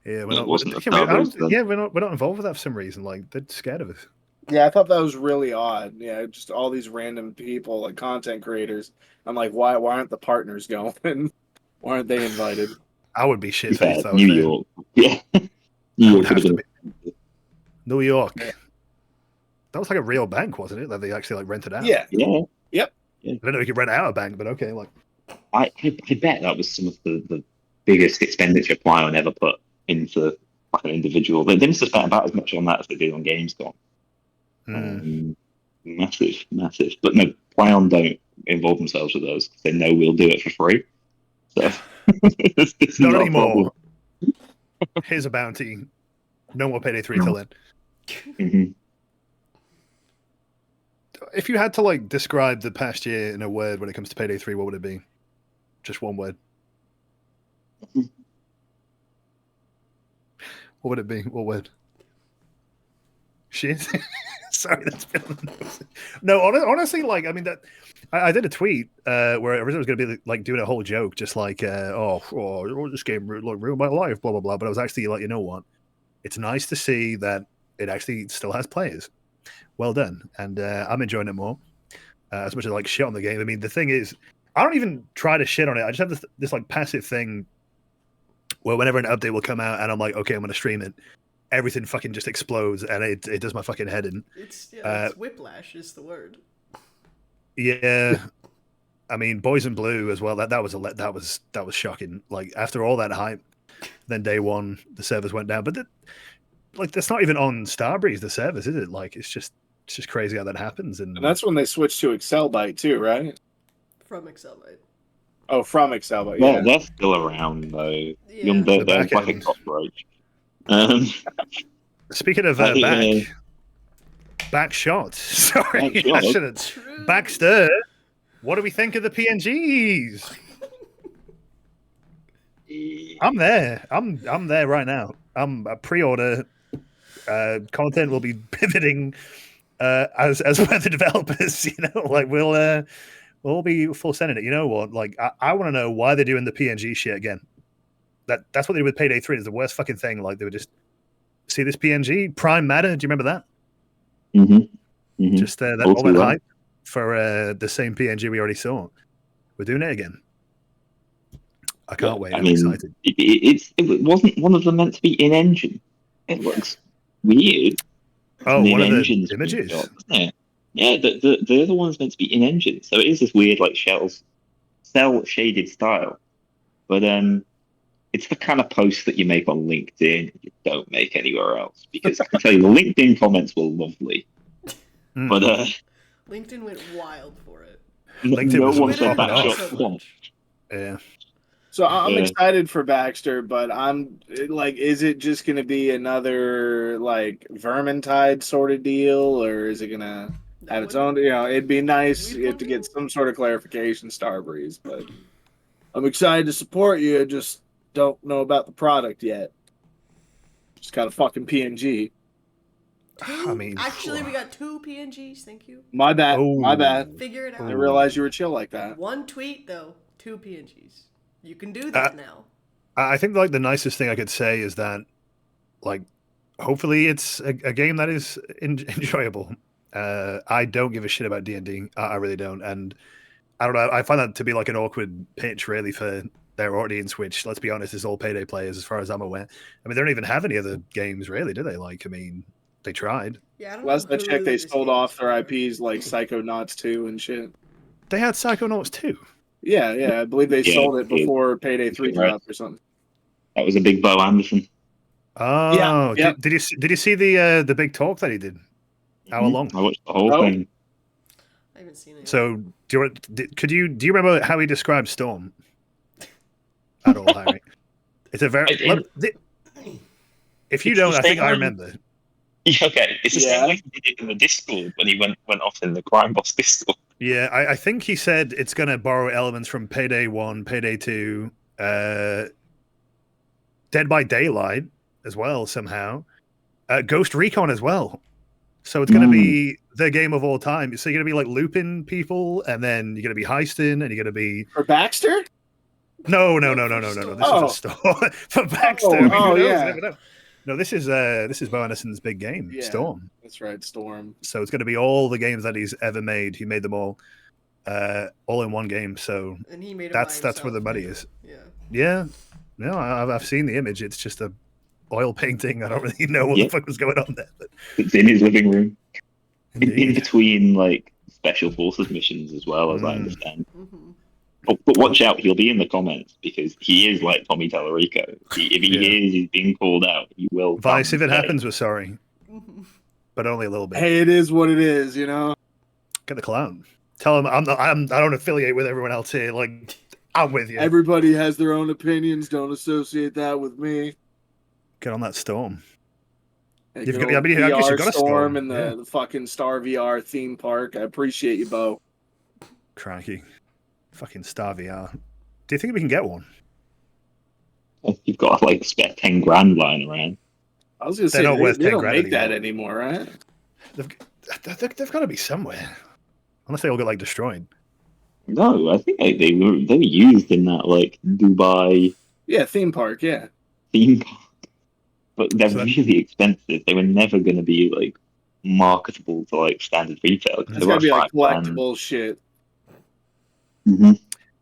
Yeah, It wasn't a I Star Wars don't- yeah, we're not involved with that for some reason. Like they're scared of us. Yeah, I thought that was really odd. Yeah, just all these random people, like content creators. I'm like, why aren't the partners going? Why aren't they invited? I would be shit Yeah, faced. New York. Yeah, New York have would have to been. New York. Yeah. That was like a real bank, wasn't it? That they actually like rented out. Yeah. Yeah, I don't know if you could rent out a bank, but okay, like I bet that was some of the biggest expenditure Plyon ever put into like an individual. They must have spent about as much on that as they did on Gamescom. Massive. But no, Plyon don't involve themselves with those because they know we'll do it for free. So it's not not a anymore. problem. Here's a bounty. No more Payday 3 till then. Mhm. If you had to like describe the past year in a word when it comes to Payday 3, what would it be? Just one word. What would it be? What word? Shit. Sorry, that's been no. Honestly, like I mean that I did a tweet where originally was going to be like doing a whole joke, just like this game ruined my life, blah blah blah. But I was actually like, you know what? It's nice to see that it actually still has players. Well done, and I'm enjoying it more as much as like shit on the game. I mean, the thing is, I don't even try to shit on it. I just have this like passive thing where whenever an update will come out, and I'm like, okay, I'm going to stream it. Everything fucking just explodes, and it does my fucking head in. It's whiplash is the word. Yeah, I mean, Boys in Blue as well. That was shocking. Like after all that hype, then day one the servers went down. But that's not even on Starbreeze the servers, is it? Like it's just crazy how that happens. And And that's when they switched to Excelbyte too, right? From Excelbyte. Oh, from Excelbyte. Well, Yeah. they're still around though. Yeah. They're back like a end. cockroach. speaking of back shot. Sorry, Back shot. I should have. True. Baxter, what do we think of the PNGs? I'm there. I'm there right now. I'm a pre-order. Content will be pivoting as per the developers. You know, like we'll be full sending it. You know what? Like I want to know why they're doing the PNG shit again. That's what they did with Payday 3. It's the worst fucking thing. Like they would just see this PNG Prime Matter. Do you remember that? Mm-hmm. Just all All too that well. hype for the same PNG we already saw. We're doing it again. I can't wait. I I'm mean, excited. it wasn't one of them meant to be in engine. It looks weird. Oh, an one of the in-engine images. screenshot, isn't it? Yeah, the other one's meant to be in engine, so it is this weird like cell shaded style. But it's the kind of post that you make on LinkedIn and you don't make anywhere else, because I can tell you the LinkedIn comments were lovely, Hmm. but LinkedIn went wild for it. LinkedIn no was one Twitter, said popping not off. backshot so once. much. Yeah. So I'm Yeah. excited for Baxter, but I'm like, is it just going to be another like Vermintide sort of deal, or is it going to have its own? You know, it'd be nice We if to don't get know. some sort of clarification, Starbreeze. But I'm excited to support you. I just don't know about the product yet. Just kind of fucking PNG. I mean, Actually, we got 2 PNGs. Thank you. My bad. Oh. My bad. Figure it I out. didn't realize you were chill like that. One tweet though, 2 PNGs. You can do that now. I think like the nicest thing I could say is that, like, hopefully it's a game that is enjoyable. I don't give a shit about D&D. I really don't, and I don't know. I find that to be like an awkward pitch, really, for their audience. Which, let's be honest, is all Payday players, as far as I'm aware. I mean, they don't even have any other games, really, do they? Like, I mean, they tried. Yeah, I don't Last know I checked, who they this sold game is off their for. IPs like Psychonauts 2 and shit. They had Psychonauts too. Yeah, I believe they Yeah, sold it yeah. before Payday 3 Right. dropped or something. That was a big Bo Anderson. Oh, yeah. Did you see the big talk that he did? Hour long. I watched the whole Oh. thing. I haven't seen it. So do you remember how he described Storm at all, Harry? It's a very. If you don't, I think I remember. Yeah, okay, it's the Yeah. same way he did it in the Discord when he went off in the Crime Boss Discord. Yeah, I think he said it's going to borrow elements from Payday 1, Payday 2, Dead by Daylight as well, somehow. Ghost Recon as well. So it's going to be the game of all time. So you're going to be like looping people, and then you're going to be heisting, and you're going to be... For Baxter? No. This is a store. For Baxter. Oh, I mean, who knows? yeah. You never know. No, this is Bo Anderson's big game, Yeah. Storm. That's right, Storm. So it's going to be all the games that he's ever made. He made them all in one game. So And he made it that's by where the himself, money too. is. Yeah. Yeah. No, I've seen the image. It's just a oil painting. I don't really know what Yeah. the fuck was going on there. But It's in his living room, in indeed. between like special forces missions as well, as I Mm. understand. Mm-hmm. But watch out, he'll be in the comments because he is like Tommy Tallarico. If he Yeah. hears he's being called out, he will. Vice, come if it say, happens, we're sorry, Mm-hmm. but only a little bit. Hey, it is what it is, you know? Get the clown. Tell him I don't affiliate with everyone else here. Like, I'm with you. Everybody has their own opinions. Don't associate that with me. Get on that Storm. Hey, You've good got- I mean, old I guess VR you've got a Storm, and yeah. the fucking Star VR theme park. I appreciate you, Bo. Crikey. Fucking Star VR. Do you think we can get one? You've got like spare 10 grand lying around. I was gonna They're say not worth they 10 don't grand make that anymore, right? They've got to be somewhere. Unless they all get, like, destroyed. No, I think they were used in that like Dubai Yeah, theme park. Yeah, theme park, but they're So that- really expensive. They were never going to be like marketable to like standard retail. it's gotta be like collectible shit. Mm-hmm.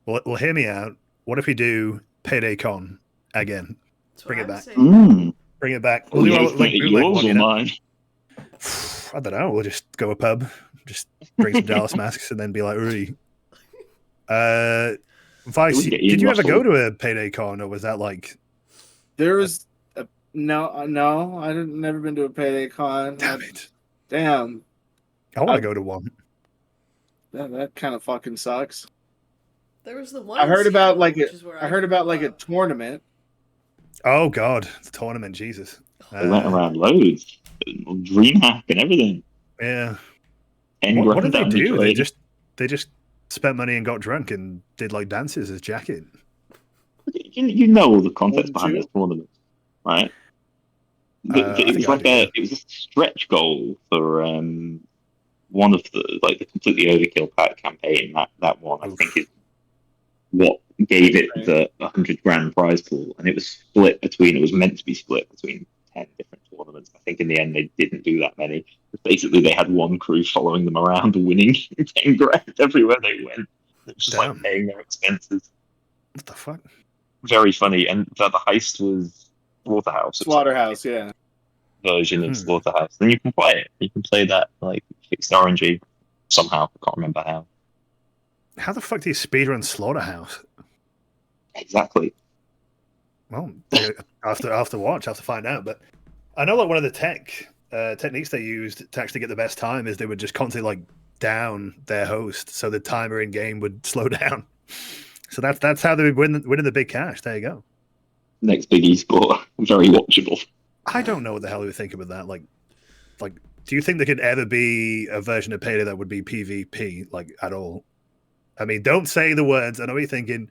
Well, hear me out. What if we do Payday Con again? That's Bring what it I'm back. saying. Bring it back. Well, We'll do yeah, like bootleg yours one, or you know? mine? I don't know. We'll just go a pub, just bring some Dallas masks, and then be like, "Uri." Vice, We get did Ian you ever go Russell. to a Payday Con, or was that like? There was no, I didn't never been to a Payday Con. Damn it! Damn, I want to go to one. that kind of fucking sucks. There was the one. I heard in about Seattle, like which is where I heard grew about like a up. tournament. Oh God, the tournament, Jesus. They went around loads, DreamHack and everything. Yeah. 10 What grand did they down the do? drain. They just spent money and got drunk and did like dances as jacket. You know all the context Wouldn't behind you? this tournament, right? I It think was I like do, yeah. it was a stretch goal for one of the completely overkill pack campaign. That one I Oof. think is what gave it the 100 grand prize pool, and it was split between. It was meant to be split between 10 different tournaments. I think in the end they didn't do that many. Basically, they had one crew following them around, winning 10 grand everywhere they went. It was just Damn. like paying their expenses. What the fuck? Very funny, and the heist was Slaughterhouse. It's like Slaughterhouse, yeah. a version of Hmm. Slaughterhouse. Then you can play it. You can play that like fixed RNG somehow. I can't remember how How the fuck do you speedrun Slaughterhouse? exactly. Well, I'll have to watch. I'll have to find out. But I know like one of the techniques they used to actually get the best time is they would just constantly like down their host so the timer in game would slow down. So that's how they would winning the big cash. There you go. Next big esport, very watchable. I don't know what the hell we would think about that. Like, do you think there could ever be a version of Payday that would be PvP like at all? I mean, don't say the words. I know what you're thinking.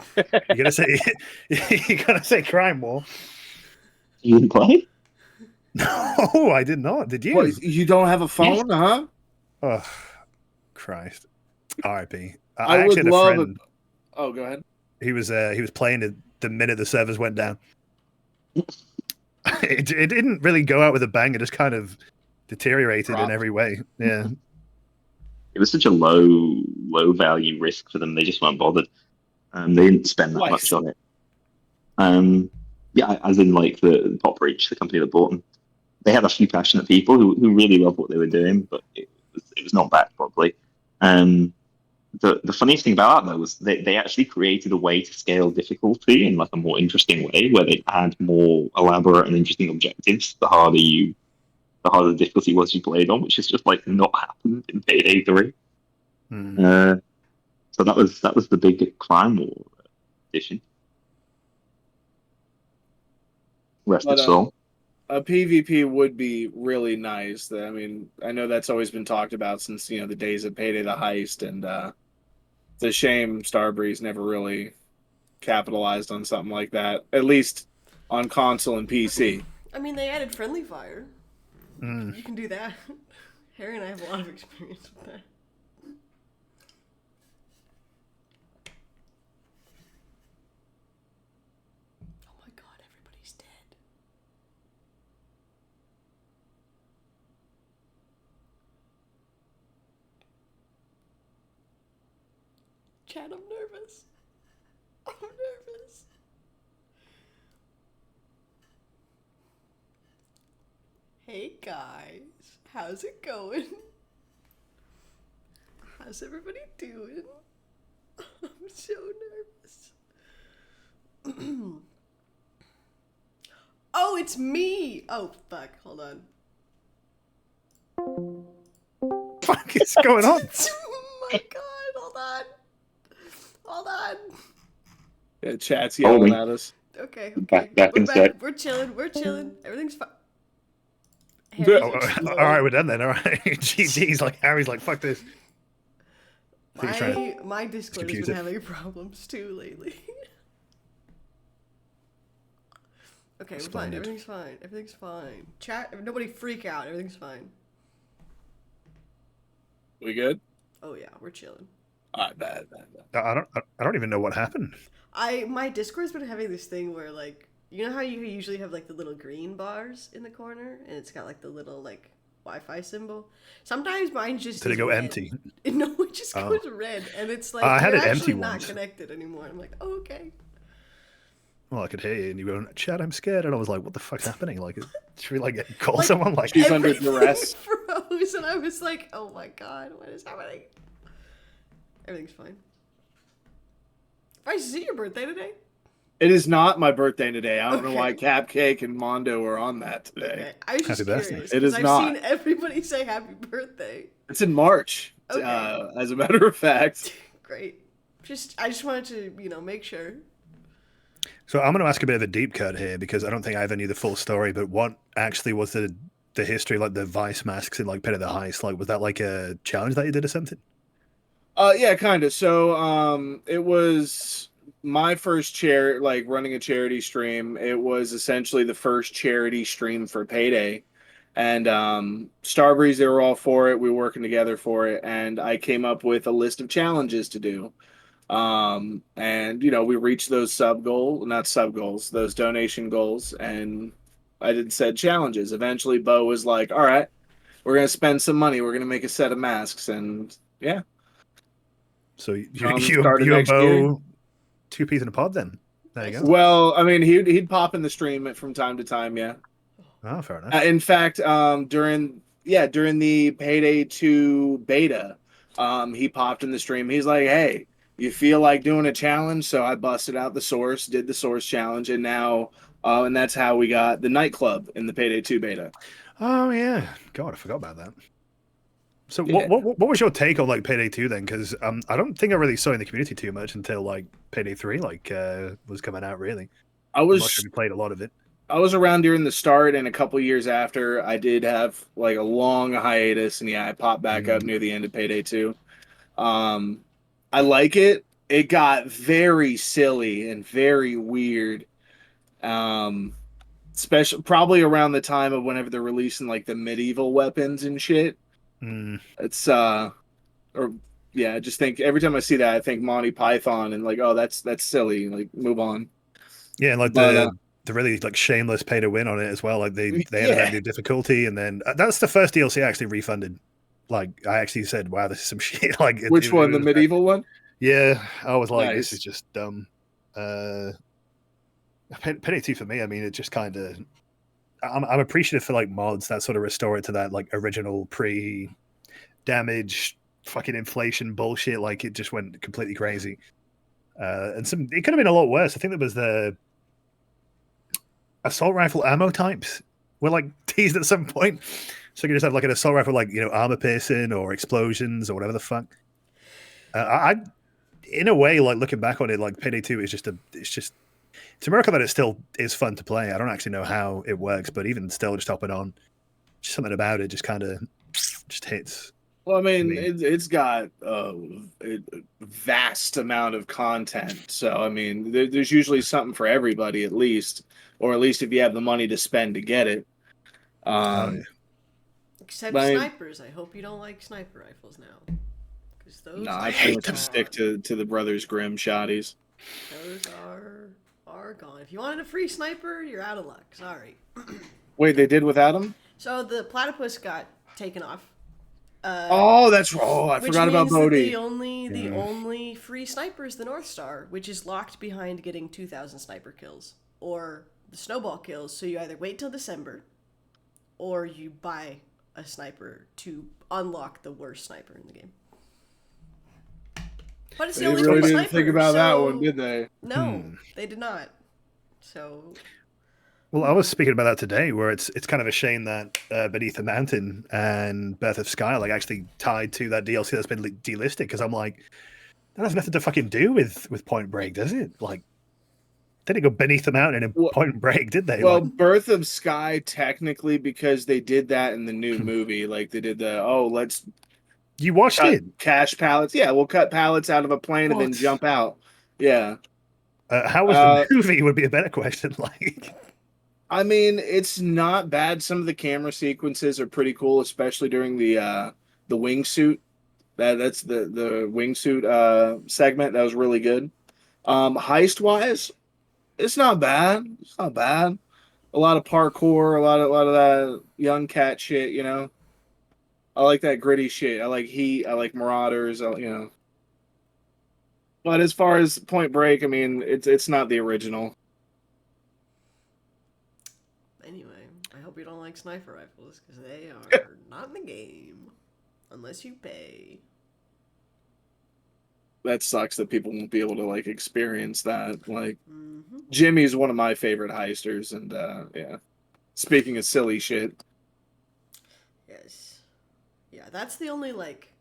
You're gonna say crime war. You didn't play? No, I did not. Did you? What, you don't have a phone, huh? Oh, Christ. R.I.P. I would actually had a love friend. Oh, go ahead. He was playing it the minute the servers went down. It didn't really go out with a bang. It just kind of deteriorated in Dropped. every way. Yeah. it was such a low value risk for them. They just weren't bothered. They didn't spend that much on it. Yeah, as in like the Pop Reach, the company that bought them. They had a few passionate people who really loved what they were doing, but it was not backed properly. The funniest thing about that though was they actually created a way to scale difficulty in like a more interesting way, where they add more elaborate and interesting objectives the harder the difficulty was you played on, which has just like not happened in Payday 3. So that was the big Crime War edition. Rest of Soul. A PvP would be really nice. I mean, I know that's always been talked about since, the days of Payday the Heist, and it's a shame Starbreeze never really capitalized on something like that, at least on console and PC. I mean, they added friendly fire. You can do that. Harry and I have a lot of experience with that. Oh my god, everybody's dead. Chad, I'm nervous. I'm nervous. Hey guys, how's it going? How's everybody doing? I'm so nervous. Oh, it's me! Oh, fuck, hold on. Fuck is going on? Oh my god, hold on. Hold on. Yeah, chat's yelling at us. Okay, Back in a sec. We're chilling, everything's fine. All right, we're done then. All right. GG's like Harry's like, fuck this. My Discord has been having problems too lately. Okay, we're fine. Everything's fine. Chat, nobody freak out. Everything's fine. We good? Oh yeah, we're chilling. All right, bad. I don't even know what happened. My Discord's been having this thing where, like, you know how you usually have like the little green bars in the corner, and it's got like the little like Wi-Fi symbol. Sometimes mine just Did it go red. empty? No, it just goes red, and it's like I had you're it actually empty not once. connected anymore. I'm like, oh, okay. Well, I could hear you, and you go, Chad, I'm scared, and I was like, what the fuck's happening? Like, should we like call Like, someone? Like, She's under everything duress. froze, and I was like, oh my god, what is happening? Everything's fine. Is it your birthday today? It is not my birthday today. I don't know why Capcake and Mondo are on that today. Okay. I was just Happy birthday. curious. It is I've not. seen everybody say happy birthday. It's in March, Okay. as a matter of fact. Great. I just wanted to, make sure. so I'm going to ask a bit of a deep cut here because I don't think I ever knew the full story. But what actually was the history, like the Vice masks in like Pit of the Heist? Like, was that like a challenge that you did or something? Yeah, kind of. So, it was my first running a charity stream. It was essentially the first charity stream for Payday. And Starbreeze, they were all for it. We were working together for it. And I came up with a list of challenges to do. And, we reached those those donation goals. And I did said challenges. Eventually, Bo was like, all right, we're going to spend some money. We're going to make a set of masks. And yeah. So you Started and next year. Bo, two peas in a pod then. There you go. Well, I mean, he'd pop in the stream from time to time, yeah. Oh, fair enough. In fact, during the Payday 2 beta, he popped in the stream. He's like, "Hey, you feel like doing a challenge?" So I busted out the source, did the source challenge, and now, and that's how we got the nightclub in the Payday 2 beta. Oh yeah, God, I forgot about that. So Yeah. what was your take on like Payday 2 then? Because I don't think I really saw in the community too much until like Payday 3 was coming out. Really, I I'm was not sure we played a lot of it. I was around during the start, and a couple years after, I did have like a long hiatus, and yeah, I popped back up near the end of Payday 2. I like it. It got very silly and very weird. Especially probably around the time of whenever they're releasing like the medieval weapons and shit. It's I just think every time I see that, I think Monty Python and like, oh, that's silly. Like, move on. Yeah, and like the really like shameless pay to win on it as well. Like they added that new difficulty, and then that's the first DLC I actually refunded. Like, I actually said, "Wow, this is some shit." Like, Which one? The was, medieval one? yeah, I was like, Nice. "This is just dumb." Payday 2 for me. I mean, it just kind of. I'm appreciative for like mods that sort of restore it to that like original pre-damage fucking inflation bullshit. Like it just went completely crazy. And it could have been a lot worse. I think there was the assault rifle ammo types were like teased at some point. So you could just have like an assault rifle, like, you know, armor piercing or explosions or whatever the fuck. I in a way, like looking back on it, like Payday 2 is just it's a miracle that it still is fun to play. I don't actually know how it works, but even still, just hopping on, just something about it just kind of just hits. Well, I mean, it's got a vast amount of content. So, I mean, there's usually something for everybody, at least, or at least if you have the money to spend to get it. Yeah. Except but snipers. I hope you don't like sniper rifles now. Because those No, are I hate to gone. stick to the Brothers Grimm shotties. Those are gone. If you wanted a free sniper, you're out of luck. Sorry. Wait, they did without them? So the platypus got taken off. Oh, that's I Which forgot about means that Bodhi. the only free sniper is the North Star, which is locked behind getting 2,000 sniper kills or the snowball kills. So you either wait till December, or you buy a sniper to unlock the worst sniper in the game. But it's the They only really free didn't sniper, think about that so- one, did they? No, they did not. So Well, I was speaking about that today, where it's kind of a shame that Beneath the Mountain and Birth of Sky like actually tied to that DLC that's been delisted, because I'm like, that has nothing to fucking do with Point Break, does it? Like, they didn't go Beneath the Mountain in Point Break, did they? Well, Like, Birth of Sky, technically, because they did that in the new movie. Like, they did let's you watched cut it? cash pallets. Yeah, we'll cut pallets out of a plane and then What? jump out. Yeah. How was the movie would be a better question. Like, I mean, it's not bad. Some of the camera sequences are pretty cool, especially during the wingsuit. That's the wingsuit segment. That was really good. Heist wise, it's not bad. It's not bad. A lot of parkour, a lot of that young cat shit. You know, I like that gritty shit. I like Heat. I like Marauders. You know. But as far as Point Break, I mean, it's not the original. anyway, I hope you don't like sniper rifles because they are not in the game unless you pay. That sucks that people won't be able to like experience that. Like Jimmy's one of my favorite heisters, and yeah. Speaking of silly shit, Yes. Yeah, that's the only like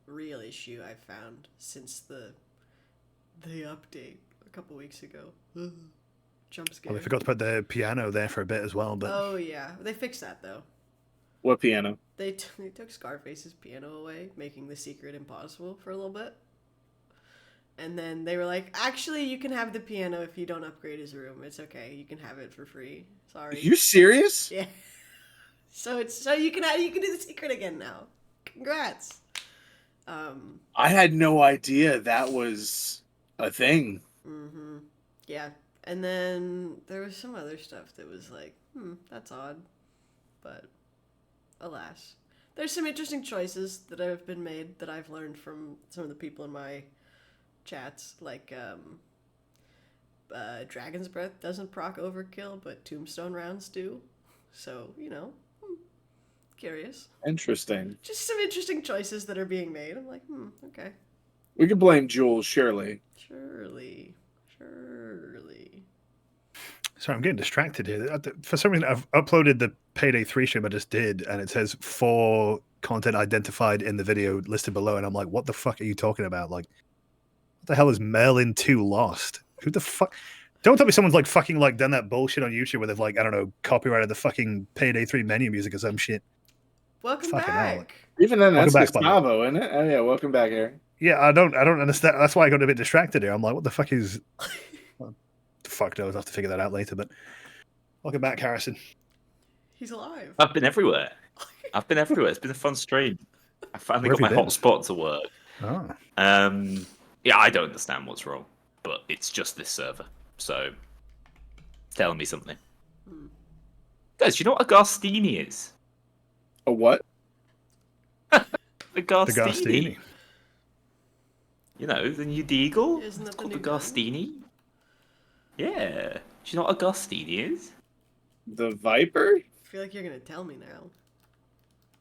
real issue I've found since the update a couple weeks ago. Jump scare. well, they forgot to put the piano there for a bit as well, but Oh yeah, they fixed that though. what piano? They took Scarface's piano away, making the secret impossible for a little bit. And then they were like, actually, you can have the piano if you don't upgrade his room. It's okay. You can have it for free. Sorry. Are you serious? Yeah. So you can do the secret again now. Congrats. I had no idea that was a thing. Yeah. And then there was some other stuff that was like, that's odd. But alas. There's some interesting choices that have been made that I've learned from some of the people in my chats, like Dragon's Breath doesn't proc overkill, but Tombstone rounds do. So, curious. Interesting. Just some interesting choices that are being made. I'm like, okay. We could blame Jules, surely. Surely. sorry, I'm getting distracted here. For some reason, I've uploaded the Payday 3 stream I just did, and it says 4 content identified in the video listed below, and I'm like, what the fuck are you talking about? Like, what the hell is Merlin 2 Lost? Who the fuck? Don't tell me someone's like fucking like done that bullshit on YouTube where they've like, I don't know, copyrighted the fucking Payday 3 menu music or some shit. Welcome Fucking hell. back. Even then, that's Welcome back, Gustavo, isn't it? Oh yeah, welcome back, Eric. Yeah, I don't understand. That's why I got a bit distracted here. I'm like, what the fuck is? Well, fuck knows. I'll have to figure that out later. But welcome back, Harrison. He's alive. I've been everywhere. It's been a fun stream. I finally Where got have my you been? hotspot to work. Oh. Yeah, I don't understand what's wrong, but it's just this server. So, telling me something. Guys, you know what a Garstini is? A what? The Garstini. The Garstini. You know, the new Deagle. Isn't It's that the called the new gun? Garstini. Yeah. Do you know what a Garstini is? The Viper? I feel like you're gonna tell me now.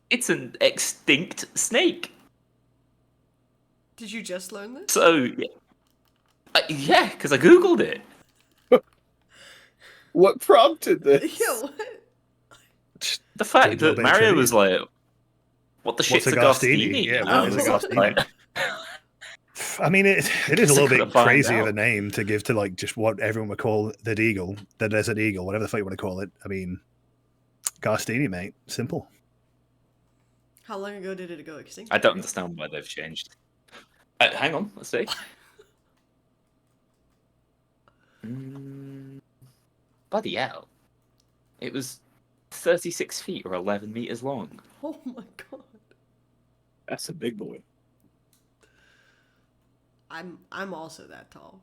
It's an extinct snake. Did you just learn this? So, yeah, because I googled it. What prompted this? Yeah, what? The fact Did a little that bit of Mario trivia. was like, "What the shit's a Garstini?" Yeah, And I what is was a just Garstini? like, I mean, it is a Guess I little could've bit found crazy of a out. name to give to like just what everyone would call the Deagle, the Desert Eagle, whatever the fuck you want to call it. I mean, Garstini, mate, simple. How long ago did it go extinct? I don't understand why they've changed. Hang on, let's see. Bloody hell. It was 36 feet or 11 meters long. Oh my god. That's a big boy. I'm also that tall.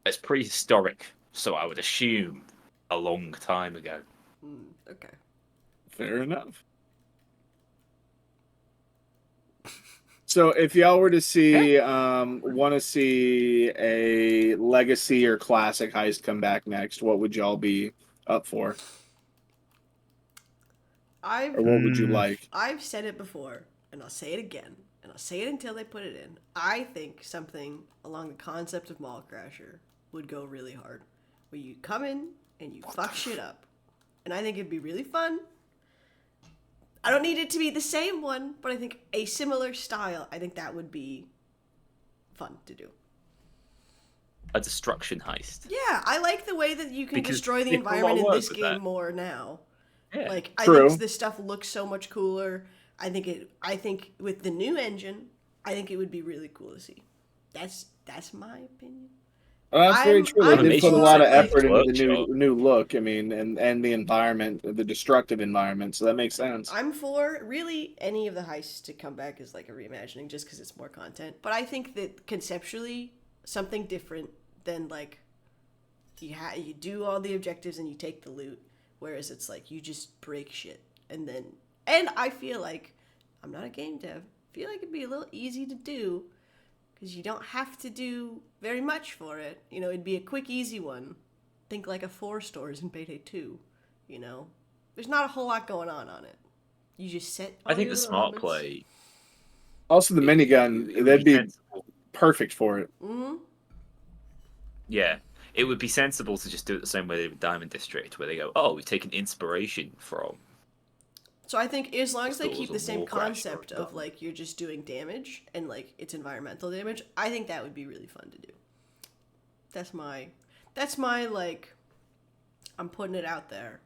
It's prehistoric, so I would assume a long time ago. Okay. Fair enough. So if y'all were to see, want to see a legacy or classic heist come back next, what would y'all be up for? Or what would you like? I've said it before, and I'll say it again, and I'll say it until they put it in. I think something along the concept of Mall Crasher would go really hard, where you come in and you fuck shit up, and I think it'd be really fun. I don't need it to be the same one, but I think a similar style, I think that would be fun to do. A destruction heist. Yeah, I like the way that you can Because destroy the they put a lot environment of in work this with game that. more now. Yeah. Like, I True. think this stuff looks so much cooler. I think with the new engine, I think it would be really cool to see. That's my opinion. Well, that's very I'm- true. I'm They did put a lot of for, like, effort into the workshop. new look. I mean, and the environment, the destructive environment. So that makes sense. I'm for really any of the heists to come back as like a reimagining just because it's more content. But I think that conceptually, something different than like you do all the objectives and you take the loot, whereas it's like you just break shit and I feel like I'm not a game dev. I feel like it'd be a little easy to do because you don't have to do very much for it. You know, it'd be a quick, easy one. Think like a 4 stores in Payday 2. You know, there's not a whole lot going on it. You just set. I think all the your smart elements. play. Also, the minigun, it would that'd be sensible. perfect for it. Mm-hmm. Yeah, it would be sensible to just do it the same way they did with Diamond District, where they go, "Oh, we've taken inspiration from." So I think as long as they Stores keep or the same wall crash or concept of something. like you're just doing damage and like it's environmental damage, I think that would be really fun to do. That's my like, I'm putting it out there.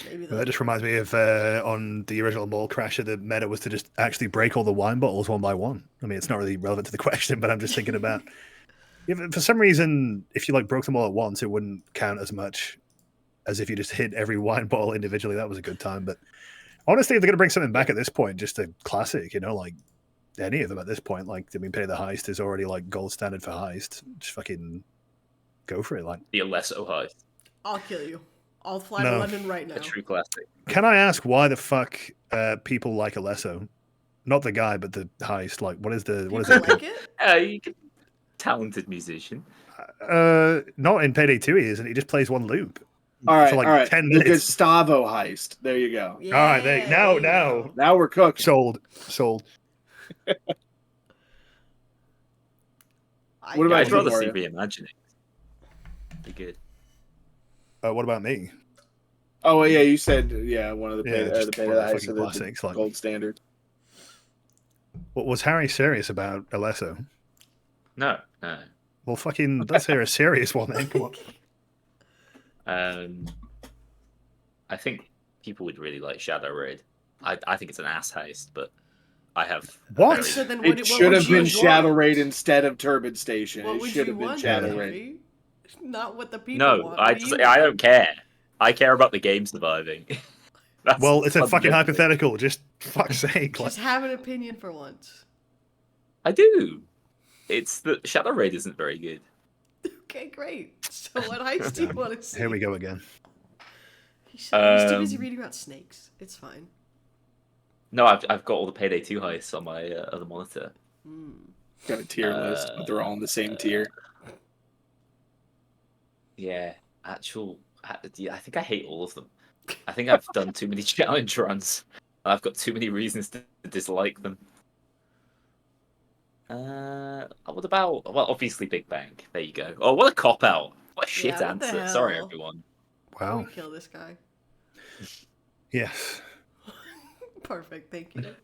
Maybe That just reminds me of on the original Mall Crasher, the meta was to just actually break all the wine bottles one by one. I mean, it's not really relevant to the question, but I'm just thinking about if for some reason, if you like broke them all at once, it wouldn't count as much as if you just hit every wine bottle individually. That was a good time. But honestly, if they're going to bring something back at this point, just a classic, you know, like any of them at this point, like, I mean, Payday the Heist is already like gold standard for heist. Just fucking go for it. Like, The Alesso heist, I'll kill you. I'll fly No. to London right now. a true classic. can I ask why the fuck people like Alesso? Not the guy, but the heist. Like, what is People it? like it? You can, talented musician. Not in Payday 2 he isn't. He just plays one loop. All right, For like all right. 10 The minutes. Gustavo heist. There you go. Yeah, All right, now you go. Now we're cooking. sold. What about I'd you, rather see Mario? reimagining. Be good. What about me? Oh well, yeah, you said one of the Yeah, just Payday one of the heist fucking of the classics, like- gold standard. What was Harry serious about Alesso? No. Well, fucking let's hear a serious one then. Come on. I think people would really like Shadow Raid. I think it's an ass heist, but I have What? very- So then It what should would have you been want? Shadow Raid instead of Turbid Station. What It would should you have been want, Shadow Harry? Raid. Not what the people No, want. I What do you want? don't care. I care about the game surviving. That's Well, it's a fucking fundamentally- hypothetical. Just fuck's sake. Like, Just have an opinion for once. I do. It's that Shadow Raid isn't very good. Okay, great. So what heist do you want to see? here we go again. He's too busy reading about snakes. It's fine. No, I've got all the Payday 2 heists on my other monitor. Got a tier list, but they're all in the same tier. Yeah, I think I hate all of them. I think I've done too many challenge runs. I've got too many reasons to dislike them. What about, well, obviously Big Bang. There you go. Oh, what a cop-out. What a shit Yeah, what the answer. Sorry, hell? everyone. Can Wow. we kill this guy? Yes. Perfect, thank you.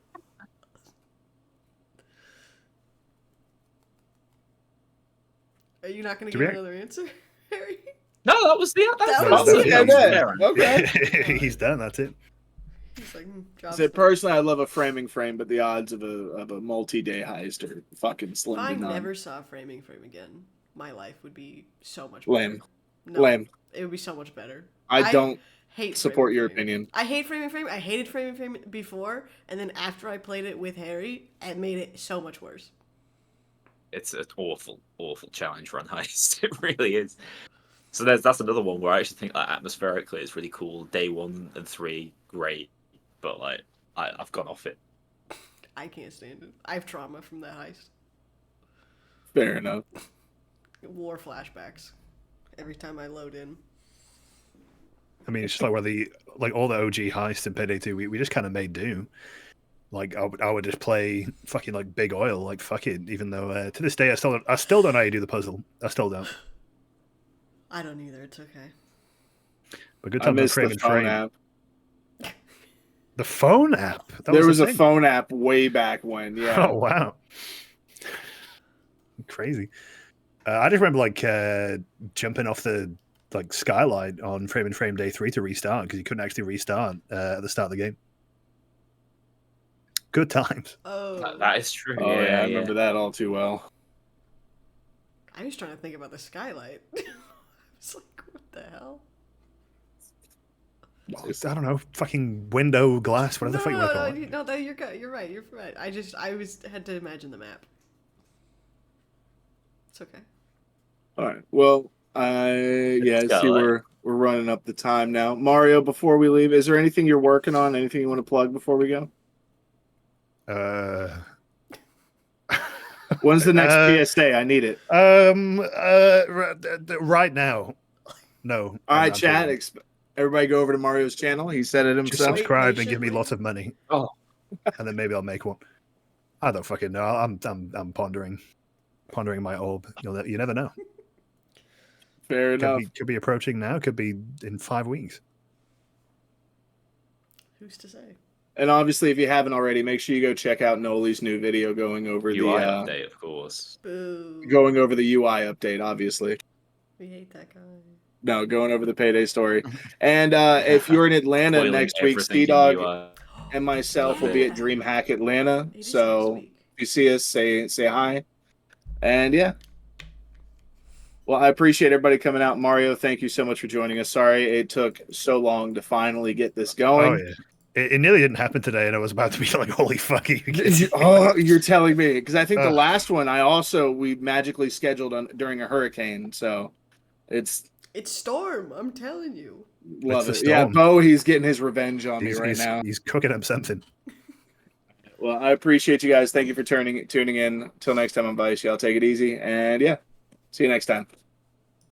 Are you not going to Do give we- another answer, Harry? No, that was the That was answer. it. Yeah, Fair. okay. He's done. That's it. He's like, job So personally, I love a framing frame, but the odds of a multi-day heist are fucking If slim I to none. never saw framing frame again, my life would be so much Lame. better. No, Lame. it would be so much better. I don't hate support framing your frame. opinion. I hate framing frame. I hated framing frame before, and then after I played it with Harry, it made it so much worse. It's an awful, awful challenge run heist. It really is. So that's another one where I actually think like atmospherically it's really cool. Day 1 and 3, great, but like I've gone off it. I can't stand it. I have trauma from that heist. Fair enough. War flashbacks every time I load in. I mean, it's just like all the OG heists in Payday 2, we just kind of made do. Like I would just play fucking like Big Oil, like fuck it. Even though to this day I still don't know how you do the puzzle. I still don't. I don't either. It's okay. But good I times on missed frame the and phone frame. app. The phone app. There was the a thing? phone app way back when. Yeah. Oh wow. Crazy. I just remember like jumping off the like skylight on frame and frame day 3 to restart because you couldn't actually restart at the start of the game. Good times. Oh, That is true. Oh yeah, I remember that all too well. I was trying to think about the skylight. I was like, what the hell? I don't know, fucking window glass, whatever the fuck you want to call it. No, you're good. You're right. You're right. I had to imagine the map. It's okay. All right. Well, I see Skylight. we're running up the time now. Mario, before we leave, is there anything you're working on? Anything you want to plug before we go? When's the next PSA? I need it. Right now, no. All right, I'm chat. kidding. Everybody go over to Mario's channel. He said it Just himself. subscribe and give me patiently. lots of money. Oh. And then maybe I'll make one. I don't fucking know. I'm pondering my orb. You never know. Fair enough. Could be approaching now. Could be in 5 weeks. Who's to say? And obviously, if you haven't already, make sure you go check out Noli's new video going over UI the update, of course. Boo. going over the UI update. Obviously, We hate that guy. no, going over the Payday story. And if you're in Atlanta Spoiling next week, everything in Dog UI. and myself will be at Yeah. DreamHack Atlanta. It is So next week. if you see us, say hi. And yeah. Well, I appreciate everybody coming out. Mario, thank you so much for joining us. Sorry it took so long to finally get this going. Oh yeah. It nearly didn't happen today, and I was about to be like, "Holy fuck!" Oh, you're telling me, because I think the Ugh. last one we magically scheduled during a hurricane, so it's It's Storm. I'm telling you. love It's it. the Yeah, storm. Bo, he's getting his revenge on me right he's, now. he's cooking up something. Well, I appreciate you guys. Thank you for tuning in. Till next time on Vice, y'all take it easy, and yeah, see you next time.